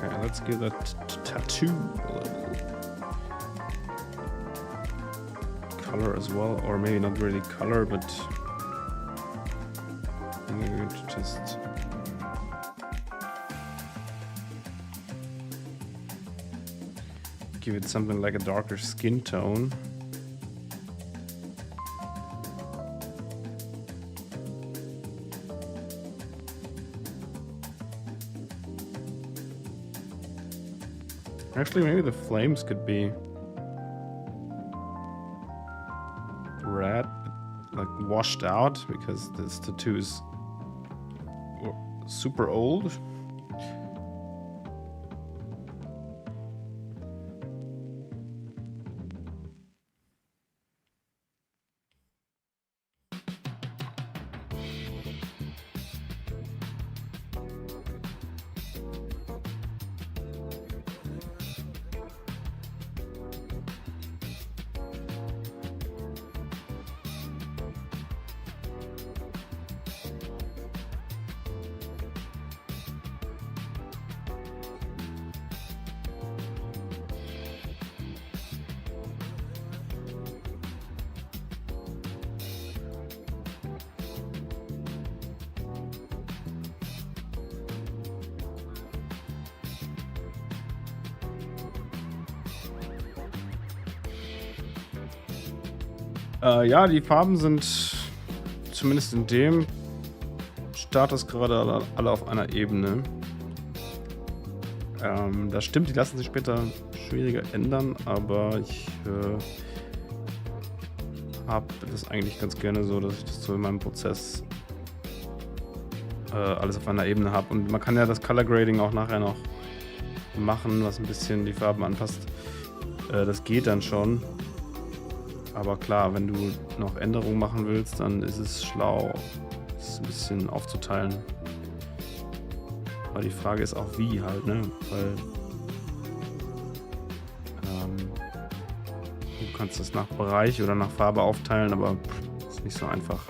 Okay, let's give that tattoo a little color as well, or maybe not really color, but I'm going to just give it something like a darker skin tone. Actually, maybe the flames could be red, like washed out, because this tattoo is super old. Ja, die Farben sind zumindest in dem Status gerade alle auf einer Ebene. Das stimmt, die lassen sich später schwieriger ändern, aber ich habe das eigentlich ganz gerne so, dass ich das so in meinem Prozess alles auf einer Ebene habe. Und man kann ja das Color Grading auch nachher noch machen, was ein bisschen die Farben anpasst. Das geht dann schon. Aber klar, wenn du noch Änderungen machen willst, dann ist es schlau, es ein bisschen aufzuteilen. Aber die Frage ist auch wie halt, ne? Weil du kannst das nach Bereich oder nach Farbe aufteilen, aber ist nicht so einfach.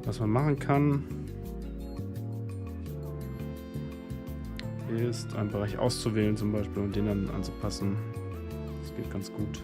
Was man machen kann, ist einen Bereich auszuwählen zum Beispiel und den dann anzupassen. Das geht ganz gut.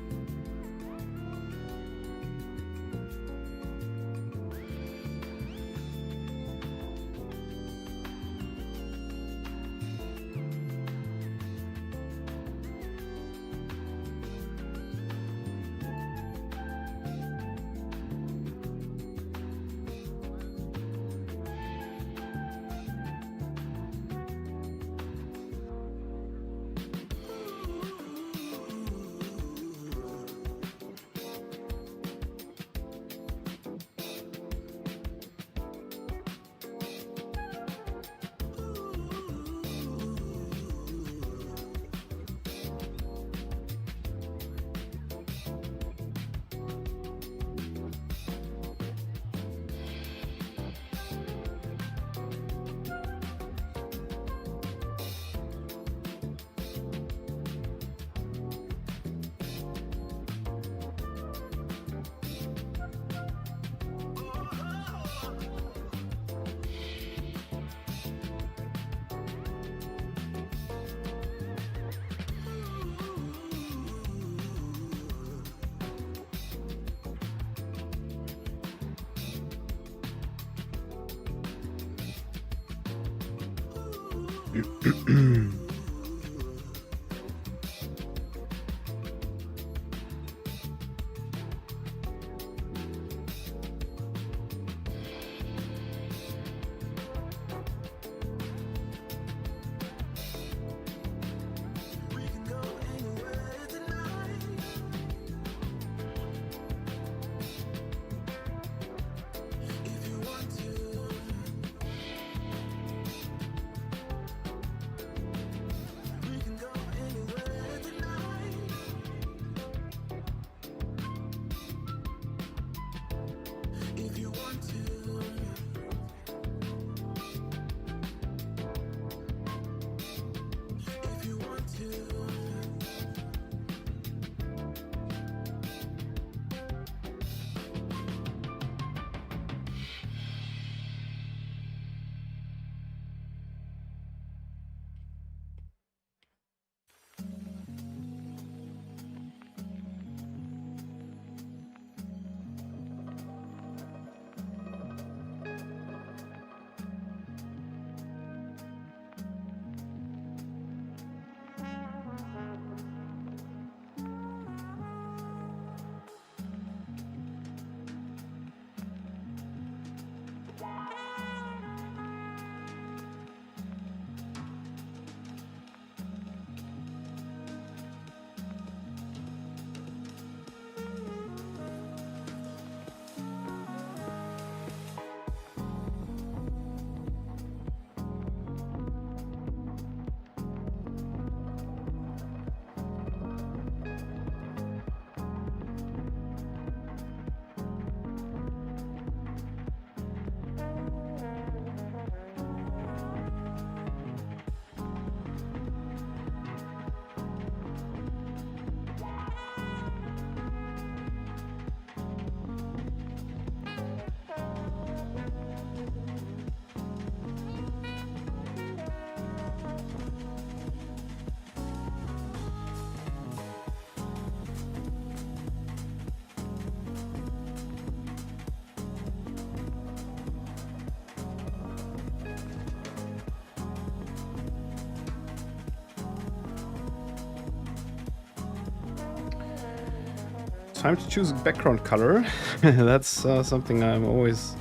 time to choose a background color. That's something I'm always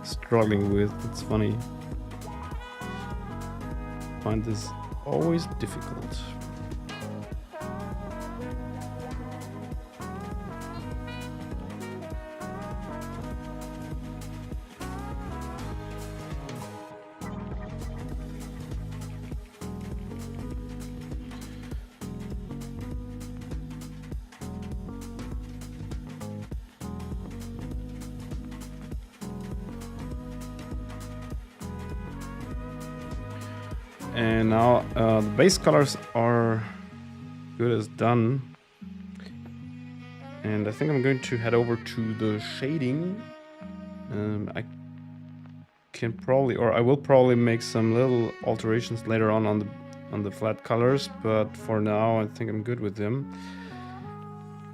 struggling with. It's funny. I find this always difficult. And now the base colors are good as done. And I think I'm going to head over to the shading. I can probably, or I will probably make some little alterations later on the flat colors, but for now I think I'm good with them.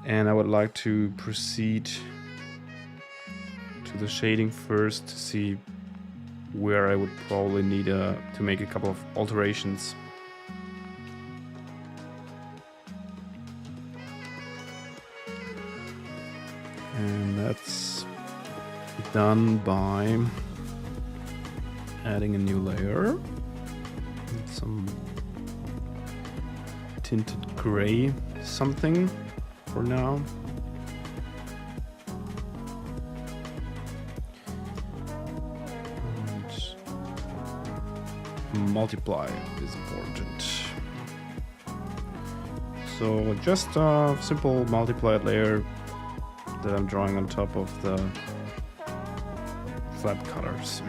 And I would like to proceed to the shading first to see where I would probably need to make a couple of alterations. And that's done by adding a new layer. Some tinted gray something for now. Multiply is important. So just a simple multiplied layer that I'm drawing on top of the flat colors.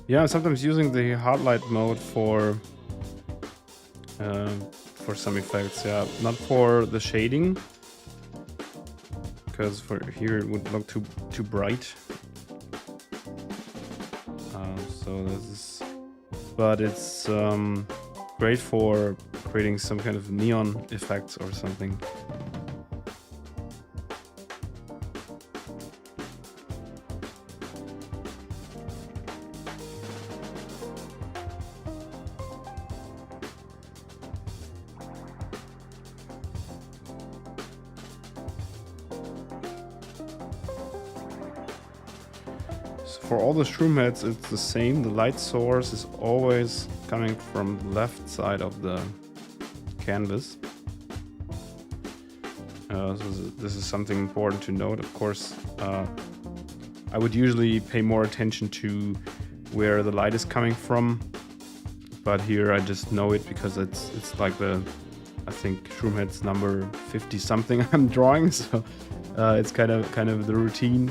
Yeah, I'm sometimes using the hard light mode for some effects. Yeah, not for the shading, because for here it would look too bright. So this is, but it's great for creating some kind of neon effects or something. For all the Shroomheads, it's the same. The light source is always coming from the left side of the canvas. So this is something important to note. Of course, I would usually pay more attention to where the light is coming from, but here I just know it because it's like I think Shroomheads number 50 something I'm drawing, so it's kind of the routine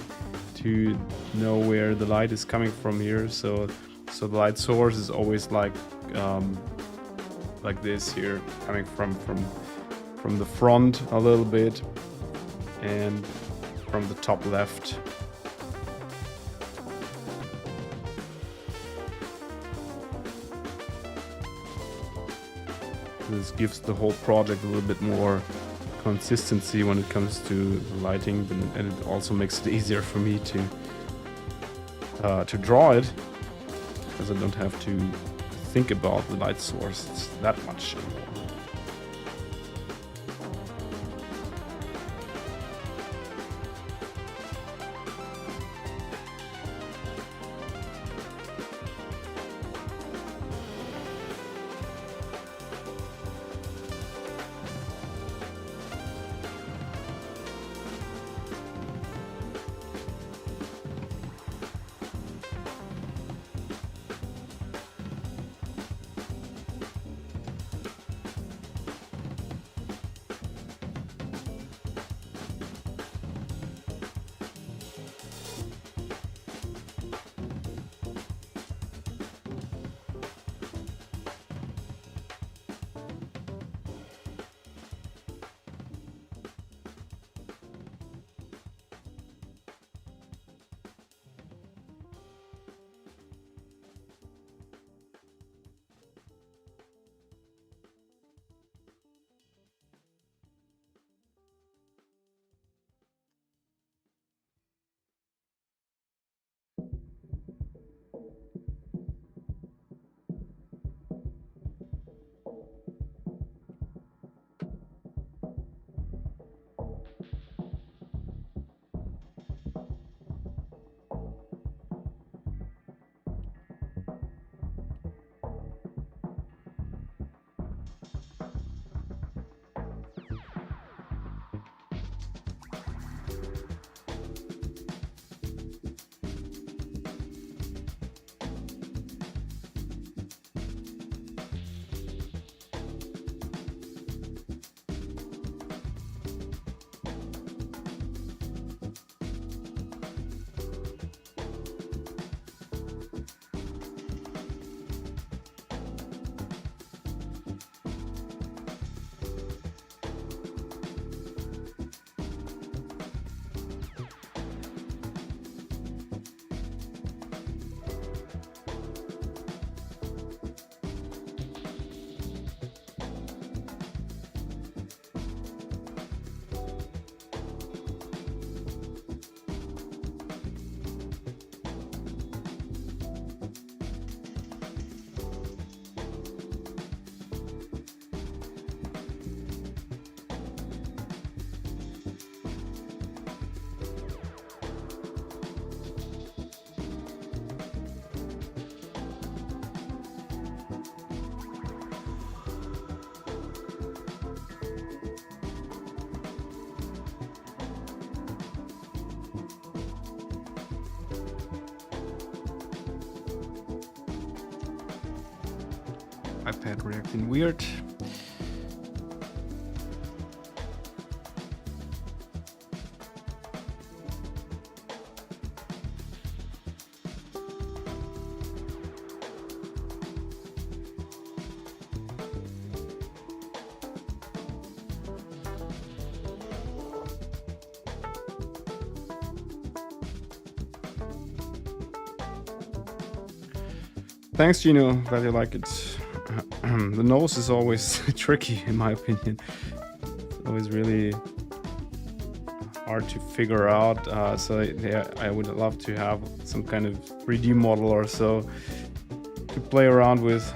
to know where the light is coming from here. So the light source is always like this here, coming from the front a little bit and from the top left. This gives the whole project a little bit more consistency when it comes to the lighting, and it also makes it easier for me to to draw it, because I don't have to think about the light source that much anymore. iPad reacting weird. Thanks, Gino. Glad you like it. The nose is always tricky, in my opinion. It's always really hard to figure out. So yeah, I would love to have some kind of 3D model or so to play around with.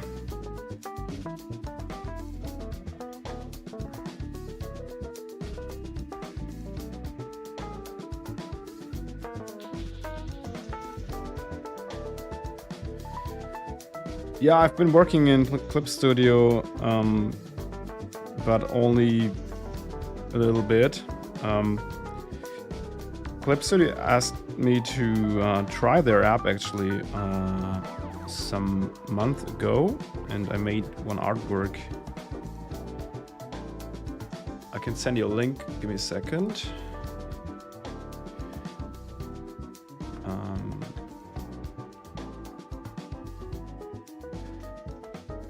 Yeah, I've been working in Clip Studio, but only a little bit. Clip Studio asked me to try their app actually some month ago, and I made one artwork. I can send you a link. Give me a second.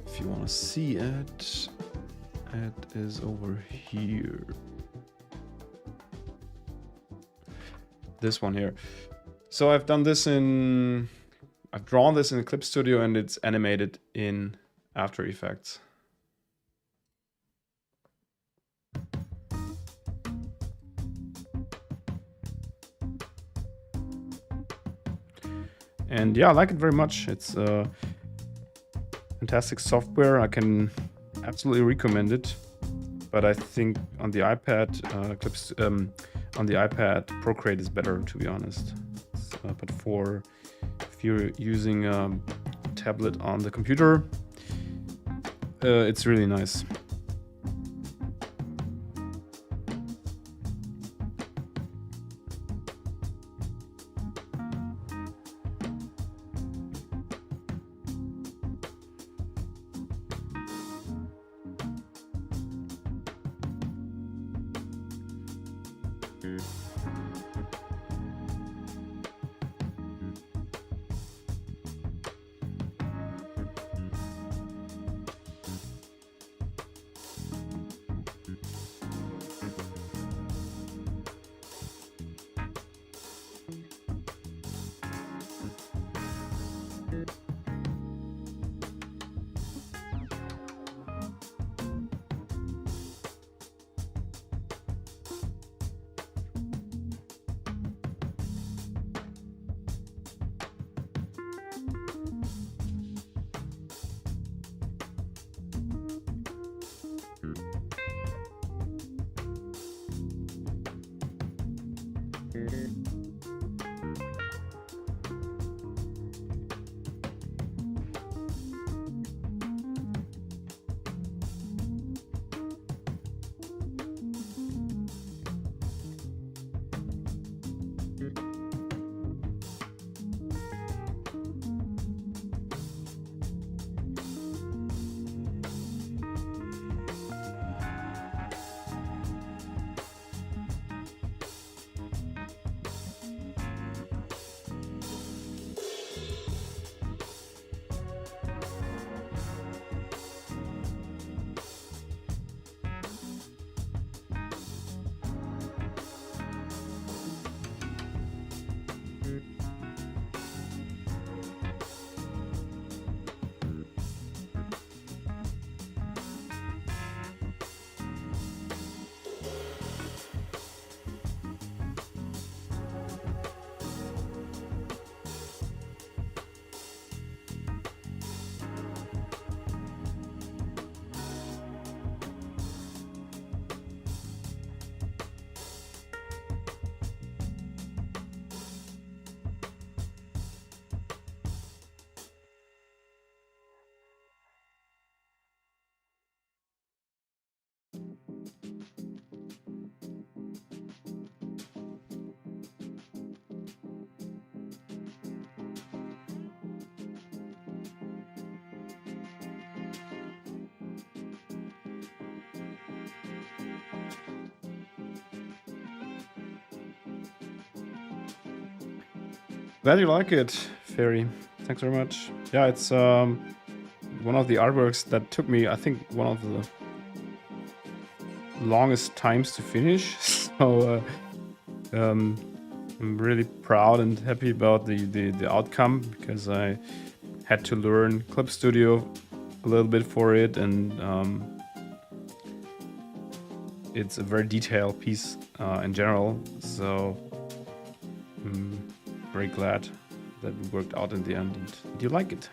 If you want to see it, it is over here. This one here. So I've drawn this in Clip Studio, and it's animated in After Effects. And yeah, I like it very much. It's fantastic software. I can absolutely recommend it. But I think on the iPad, on the iPad, Procreate is better, to be honest. But if you're using a tablet on the computer, it's really nice. Glad you like it, Fairy. Thanks very much. Yeah, it's one of the artworks that took me, I think, one of the longest times to finish. So I'm really proud and happy about the outcome, because I had to learn Clip Studio a little bit for it, and it's a very detailed piece in general. So very glad that it worked out in the end. And do you like it?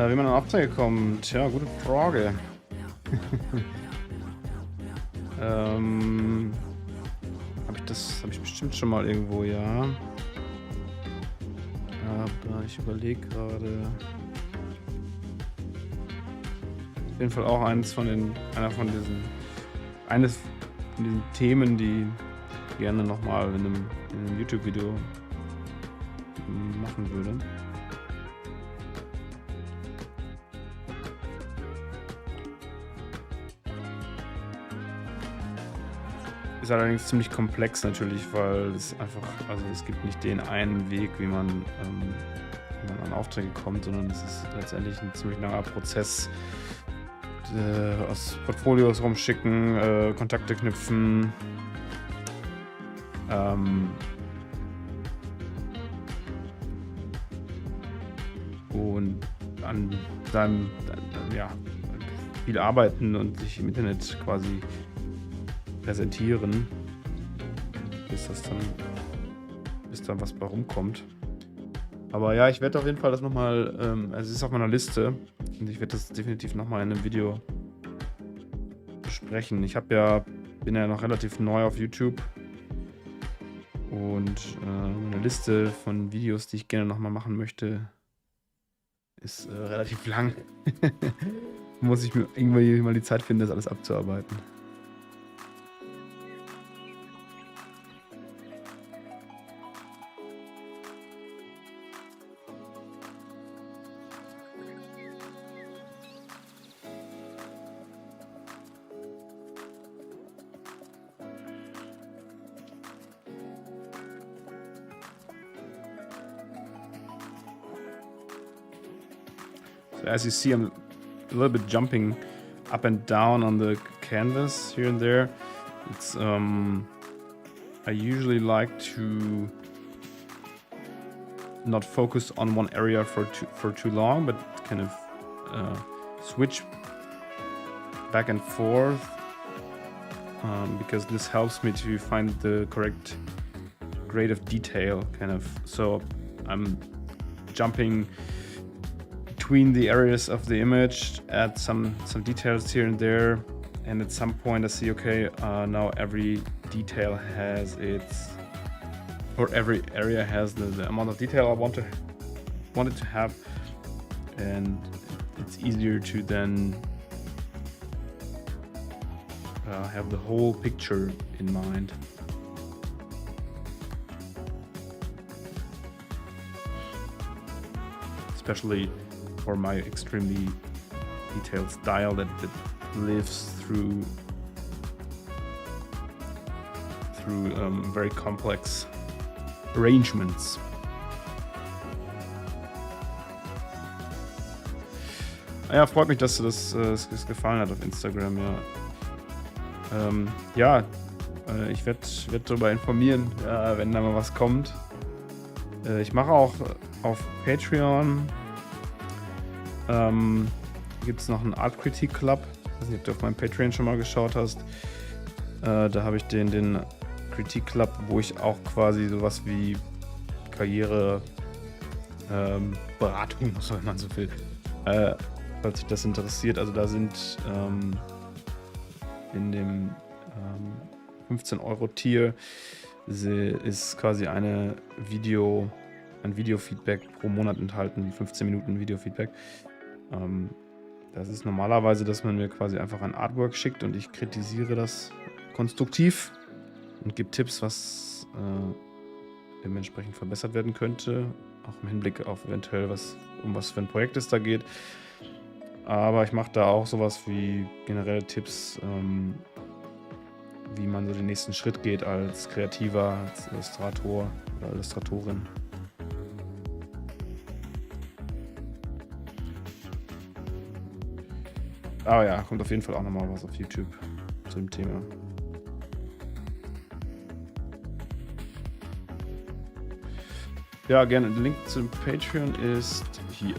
Wie man an Aufträge kommt, tja, gute Frage. Habe ich bestimmt schon mal irgendwo, ja. Aber ich überlege gerade. Auf jeden Fall auch eines von diesen Themen, die ich gerne nochmal in einem YouTube-Video machen würde. Ist allerdings ziemlich komplex natürlich, weil es einfach, also es gibt nicht den einen Weg, wie man an Aufträge kommt, sondern es ist letztendlich ein ziemlich langer Prozess. Aus Portfolios rumschicken, Kontakte knüpfen, und an seinem, ja, viel arbeiten und sich im Internet quasi präsentieren, bis dann was bei rumkommt. Aber ja, ich werde auf jeden Fall das nochmal, also es ist auf meiner Liste und ich werde das definitiv nochmal in einem Video besprechen. Bin ja noch relativ neu auf YouTube und eine Liste von Videos, die ich gerne nochmal machen möchte, ist relativ lang. Muss ich mir irgendwie mal die Zeit finden, das alles abzuarbeiten. So as you see, I'm a little bit jumping up and down on the canvas here and there. It's I usually like to not focus on one area for too long, but kind of switch back and forth, because this helps me to find the correct grade of detail, kind of. So I'm jumping between the areas of the image, add some details here and there, and at some point I see, okay, now every detail has every area has the amount of detail I wanted to have, and it's easier to then have the whole picture in mind. Especially for my extremely detailed style that lives through very complex arrangements. Ja, freut mich, dass dir das gefallen hat auf Instagram, ja. Ich werd darüber informieren, wenn da mal was kommt. Ich mache auch auf Patreon, gibt es noch einen Art Critique Club. Ich weiß nicht, ob du auf meinem Patreon schon mal geschaut hast. Da habe ich den Critique Club, wo ich auch quasi sowas wie Karriere, Beratung, wenn man so will, falls sich das interessiert. Also da sind in dem 15-Euro-Tier ist quasi ein Video-Feedback pro Monat enthalten, 15 Minuten Video-Feedback. Das ist normalerweise, dass man mir quasi einfach ein Artwork schickt und ich kritisiere das konstruktiv und gebe Tipps, was dementsprechend verbessert werden könnte, auch im Hinblick auf eventuell um was für ein Projekt es da geht. Aber ich mache da auch sowas wie generelle Tipps, wie man so den nächsten Schritt geht als Kreativer, als Illustrator oder Illustratorin. Aber ja, kommt auf jeden Fall auch nochmal was auf YouTube zu dem Thema. Ja, gerne. Der Link zum Patreon ist hier.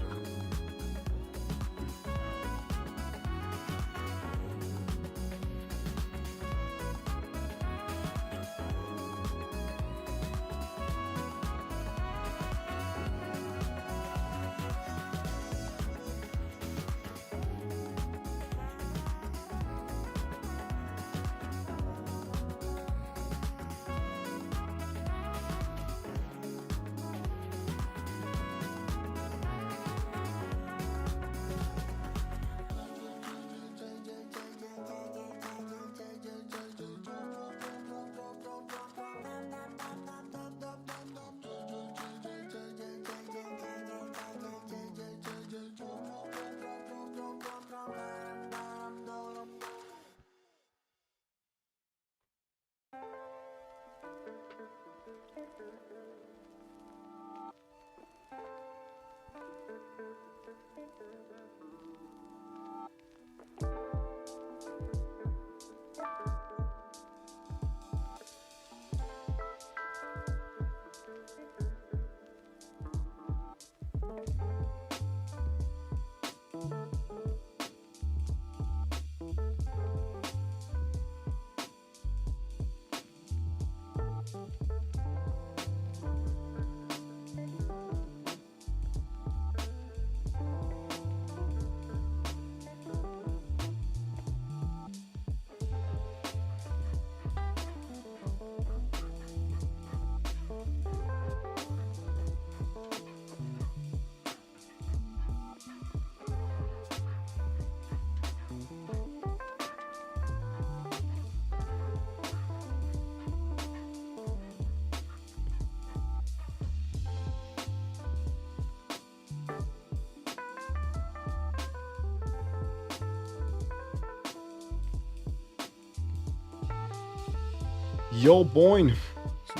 Yo, boy,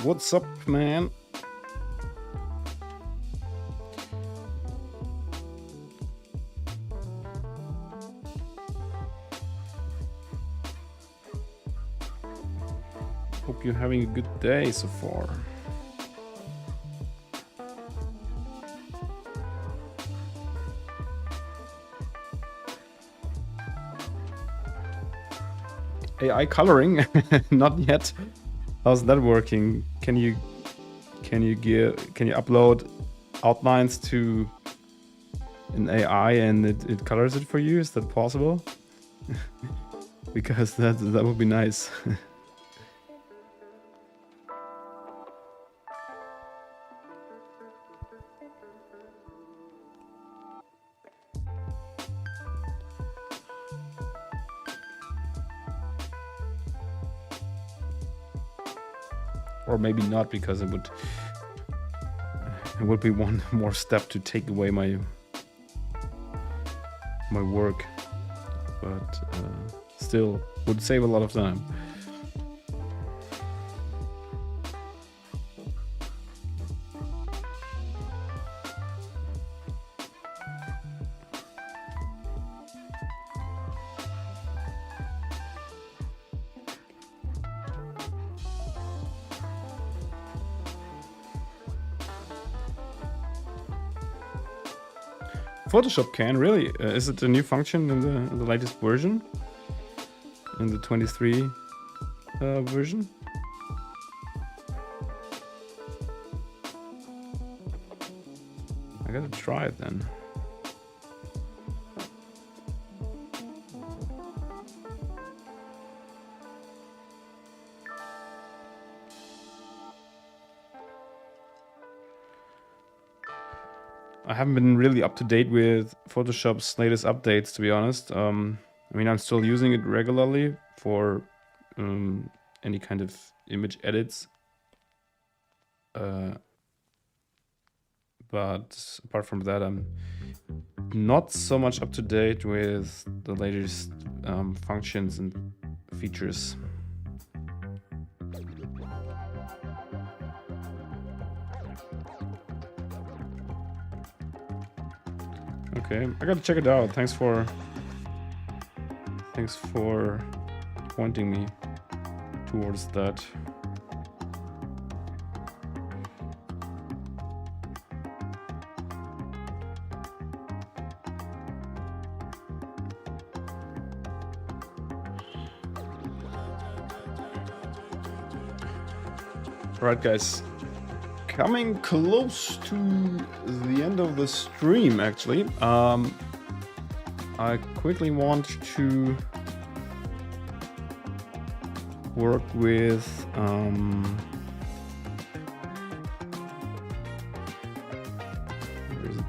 what's up, man? Hope you're having a good day so far. AI coloring? Not yet. How's that working? Can you upload outlines to an AI and it colors it for you? Is that possible? Because that would be nice. Or maybe not, because it would be one more step to take away my work, but still would save a lot of time. Photoshop can really? Is it a new function in the latest version? In the 23 version? I gotta try it then. I haven't been really up to date with Photoshop's latest updates, to be honest. I mean, I'm still using it regularly for any kind of image edits. But apart from that, I'm not so much up to date with the latest functions and features. Okay, I gotta check it out. Thanks for pointing me towards that. Alright guys, coming close to the end of the stream actually. I quickly want to work with where is it?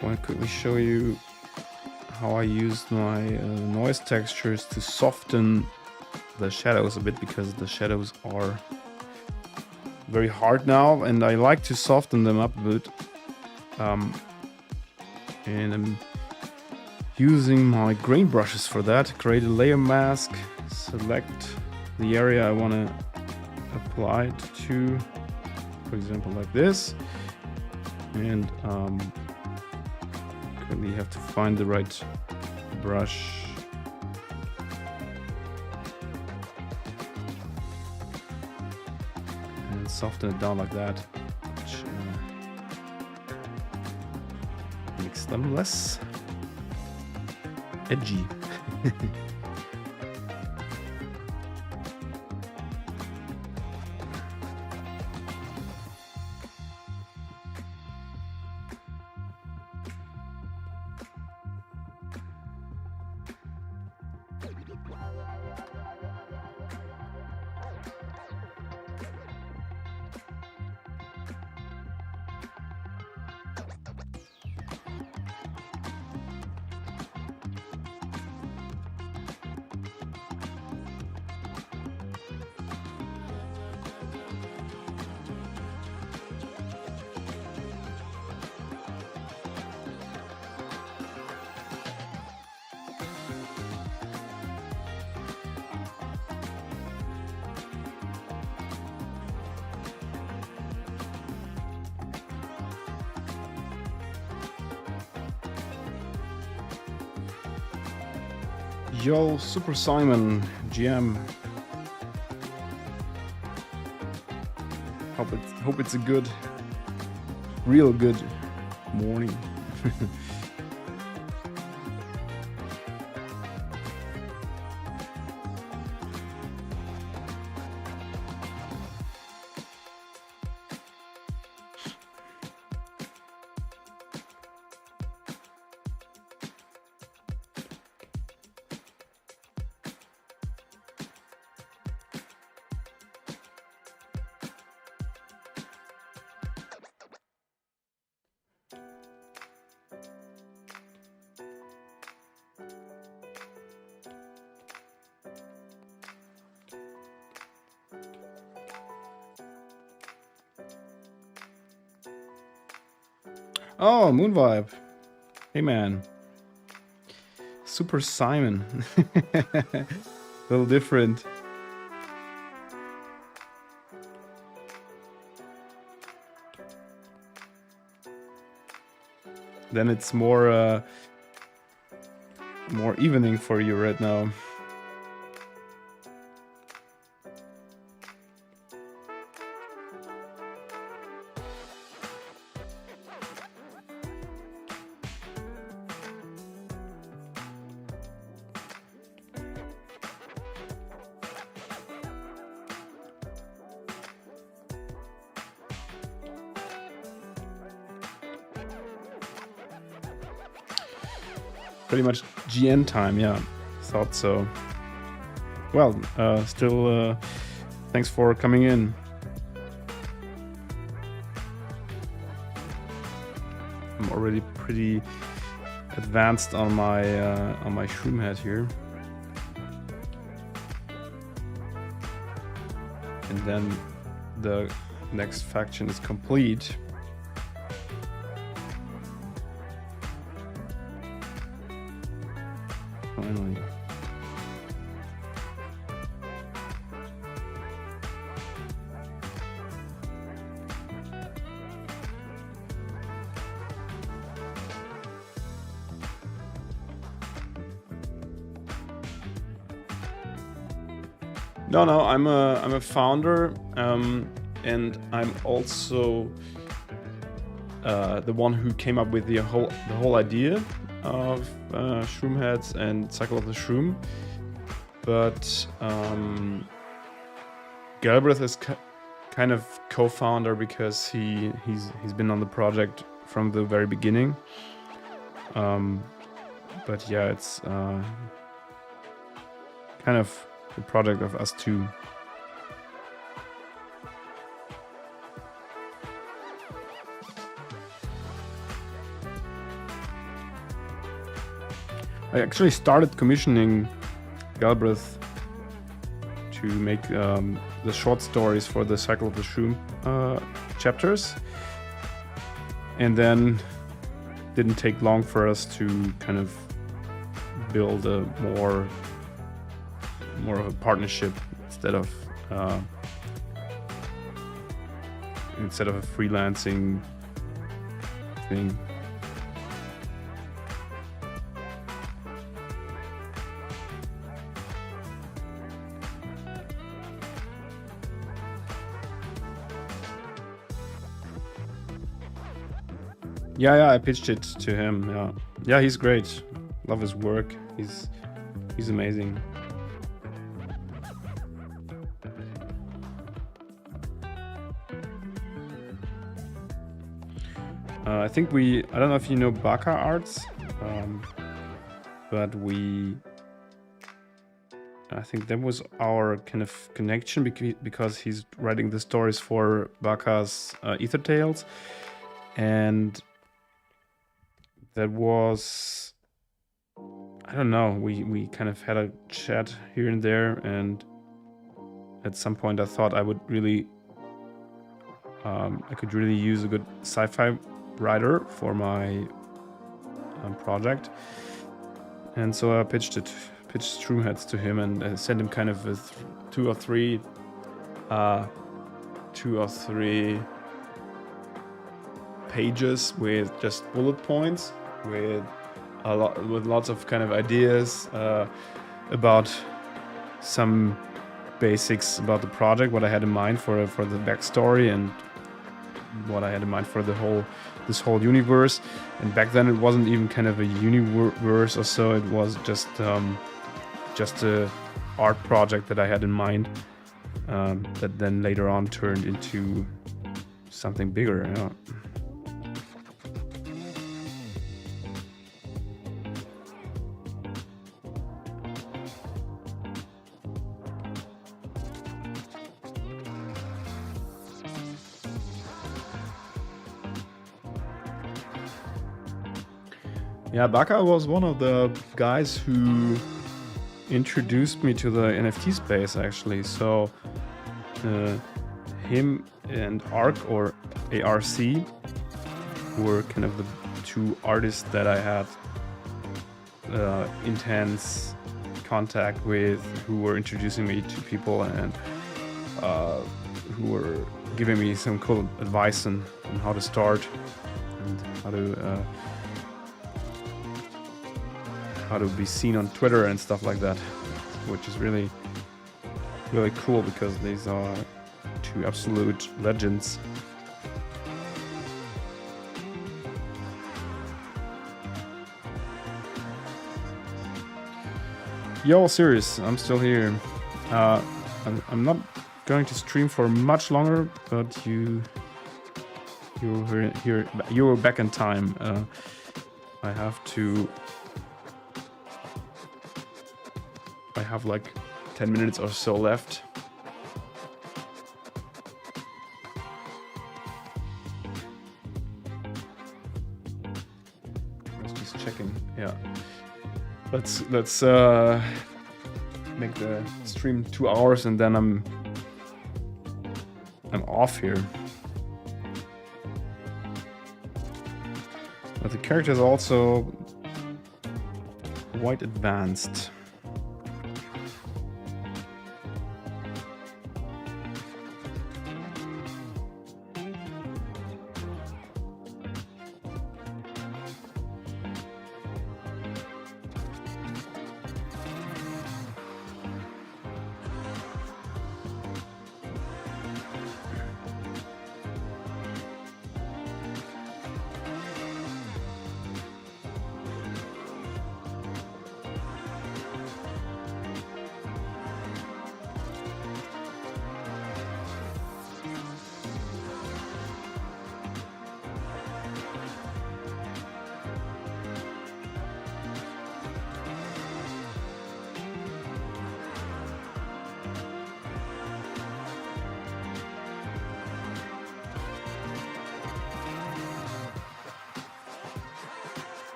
I want to quickly show you how I used my noise textures to soften the shadows a bit, because the shadows are very hard now and I like to soften them up a bit. And I'm using my grain brushes for that. Create a layer mask, select the area I want to apply it to, for example like this, and currently have to find the right brush. And soften it down like that, which makes them less edgy. Yo, Super Simon, GM. Hope it's a good, real good morning. Oh, Moon Vibe. Hey, man. Super Simon. A little different. Then it's more evening for you right now. Pretty much GN time, yeah. Thought so. Well, still, thanks for coming in. I'm already pretty advanced on my Shroomhead here. And then the next faction is complete. Finally. No, I'm a founder, and I'm also the one who came up with the whole idea of Shroomheads and Cycle of the Shroom. But Galbraith is kind of co-founder because he's been on the project from the very beginning. But yeah, it's kind of the project of us two. I actually started commissioning Galbraith to make the short stories for the Cycle of the Shroom chapters, and then didn't take long for us to kind of build a more of a partnership instead of a freelancing thing. Yeah, I pitched it to him. Yeah, he's great. Love his work. He's amazing. I think I don't know if you know Baka Arts, but I think that was our kind of connection because he's writing the stories for Baka's Ether Tales, and that was, I don't know, we kind of had a chat here and there, and at some point I thought I could really use a good sci-fi writer for my project, and so I pitched Shroomheads to him and sent him kind of with two or three pages with just bullet points with lots of kind of ideas about some basics about the project, what I had in mind for the backstory, and what I had in mind for this whole universe. And back then it wasn't even kind of a universe or so, it was just a art project that I had in mind, that then later on turned into something bigger. Yeah, Baka was one of the guys who introduced me to the NFT space, actually. So him and ARC, or ARC, were kind of the two artists that I had intense contact with, who were introducing me to people and who were giving me some cool advice on how to start and how to be seen on Twitter and stuff like that, which is really, really cool because these are two absolute legends. Yo, serious, I'm still here. I'm not going to stream for much longer, but you were back in time. I have like 10 minutes or so left. I was just checking. Yeah. Let's make the stream 2 hours and then I'm off here. But the character is also quite advanced.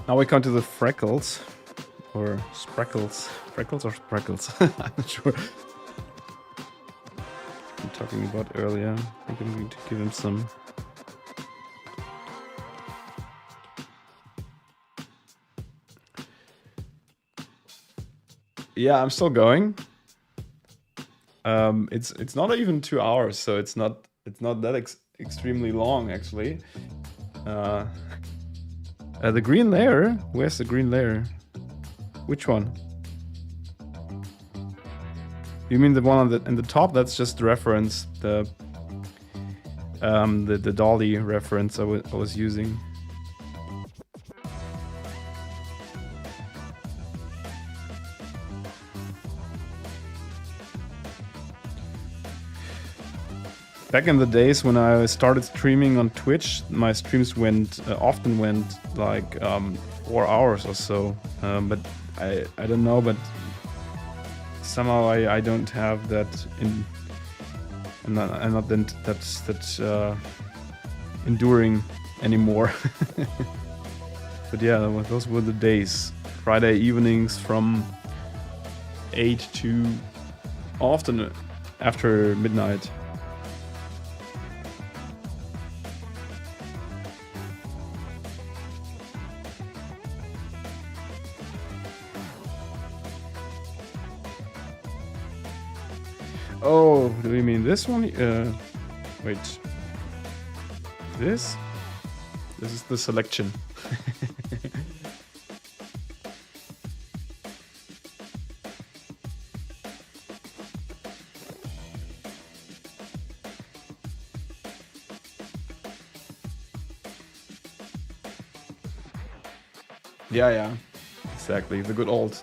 Now we come to the freckles. Or spreckles. Freckles or spreckles? I'm not sure. I'm talking about earlier. I think I'm going to give him some. Yeah, I'm still going. It's not even 2 hours, so it's not that extremely long actually. The green layer. Where's the green layer? Which one? You mean the one on in the top? That's just the reference, the dolly reference I was using. Back in the days when I started streaming on Twitch, my streams often went like 4 hours or so. But I don't know, but somehow I don't have that in. I'm not that enduring anymore. But yeah, those were the days. Friday evenings from 8 to often after midnight. Oh, do you mean this one? Wait. This? This is the selection. Yeah. Exactly. The good old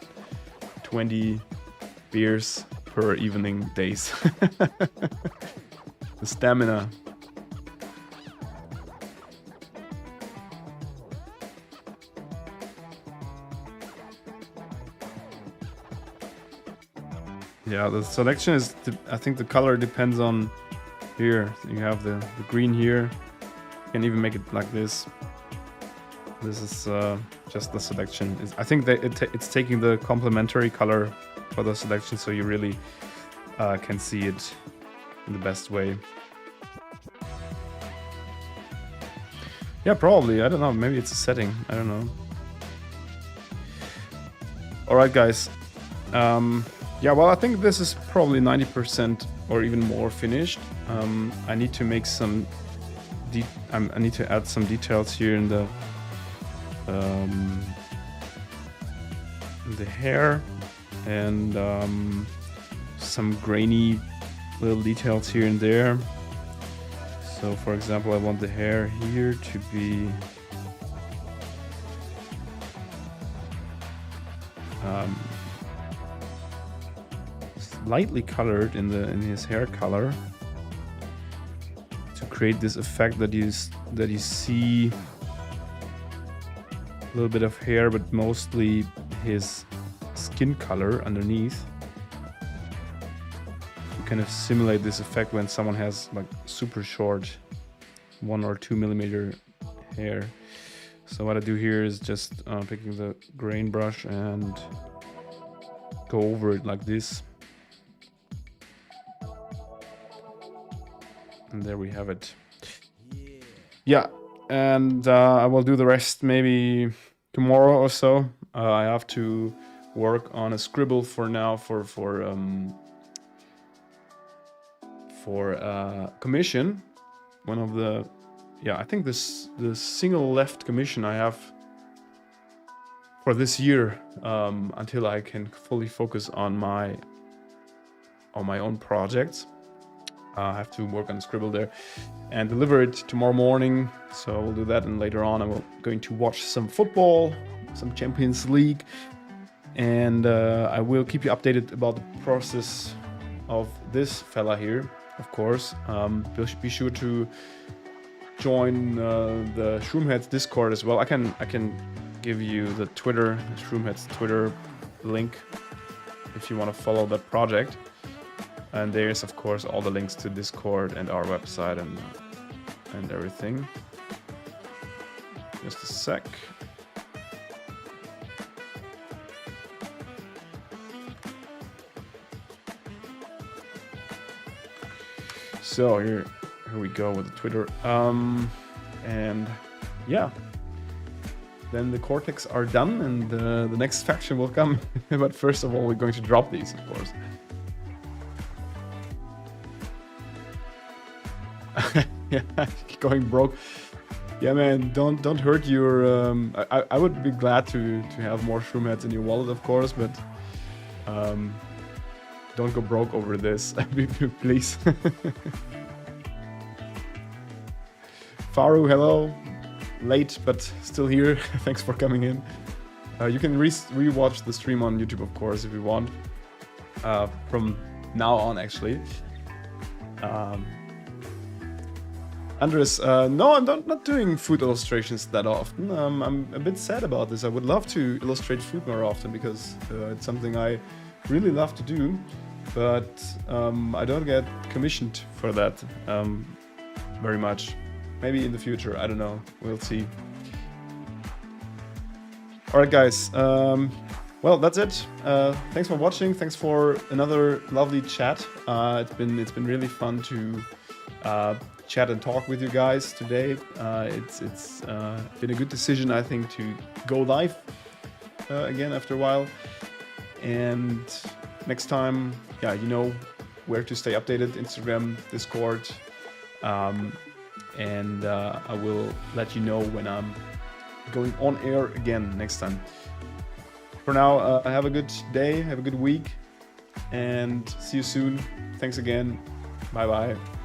20 beers per evening days. The stamina. Yeah, the selection is, I think the color depends on here. You have the green here. You can even make it like this. This is just the selection. I think that it's taking the complementary color for the selection, so you really can see it in the best way. Yeah, probably. I don't know. Maybe it's a setting. I don't know. All right, guys. Yeah, well, I think this is probably 90% or even more finished. I need to make some. I need to add some details here in the hair. And some grainy little details here and there. So for example, I want the hair here to be slightly colored in his hair color to create this effect that you see a little bit of hair, but mostly his skin color underneath. You kind of simulate this effect when someone has like super short 1 or 2 millimeter hair. So what I do here is just picking the grain brush and go over it like this. And there we have it. Yeah, and I will do the rest maybe tomorrow or so. I have to work on a scribble for now for commission. One of the, yeah, I think the single left commission I have for this year, until I can fully focus on my own projects. I have to work on the scribble there and deliver it tomorrow morning. So I will do that, and later on I'm going to watch some football, some Champions League, and I will keep you updated about the process of this fella here, of course. Be sure to join the Shroomheads Discord as well. I can give you the Shroomheads Twitter link if you want to follow that project. And there's of course all the links to Discord and our website and everything. Just a sec. So here we go with the Twitter. And yeah, then the Cortex are done, and the next faction will come. But first of all, we're going to drop these, of course. Yeah, going broke. Yeah, man, don't hurt your. I would be glad to have more Shroomheads in your wallet, of course, but don't go broke over this, please. Faru, hello. Late, but still here. Thanks for coming in. You can re-watch the stream on YouTube, of course, if you want. From now on, actually. Andres, no, I'm not doing food illustrations that often. I'm a bit sad about this. I would love to illustrate food more often because it's something I really love to do, but I don't get commissioned for that very much. Maybe in the future, I don't know. We'll see. Alright, guys. Well, that's it. Thanks for watching. Thanks for another lovely chat. It's been really fun to chat and talk with you guys today. It's been a good decision, I think, to go live again after a while. And next time, yeah, you know where to stay updated: Instagram, Discord, and I will let you know when I'm going on air again next time. For now, have a good day, have a good week, and see you soon. Thanks again. Bye bye.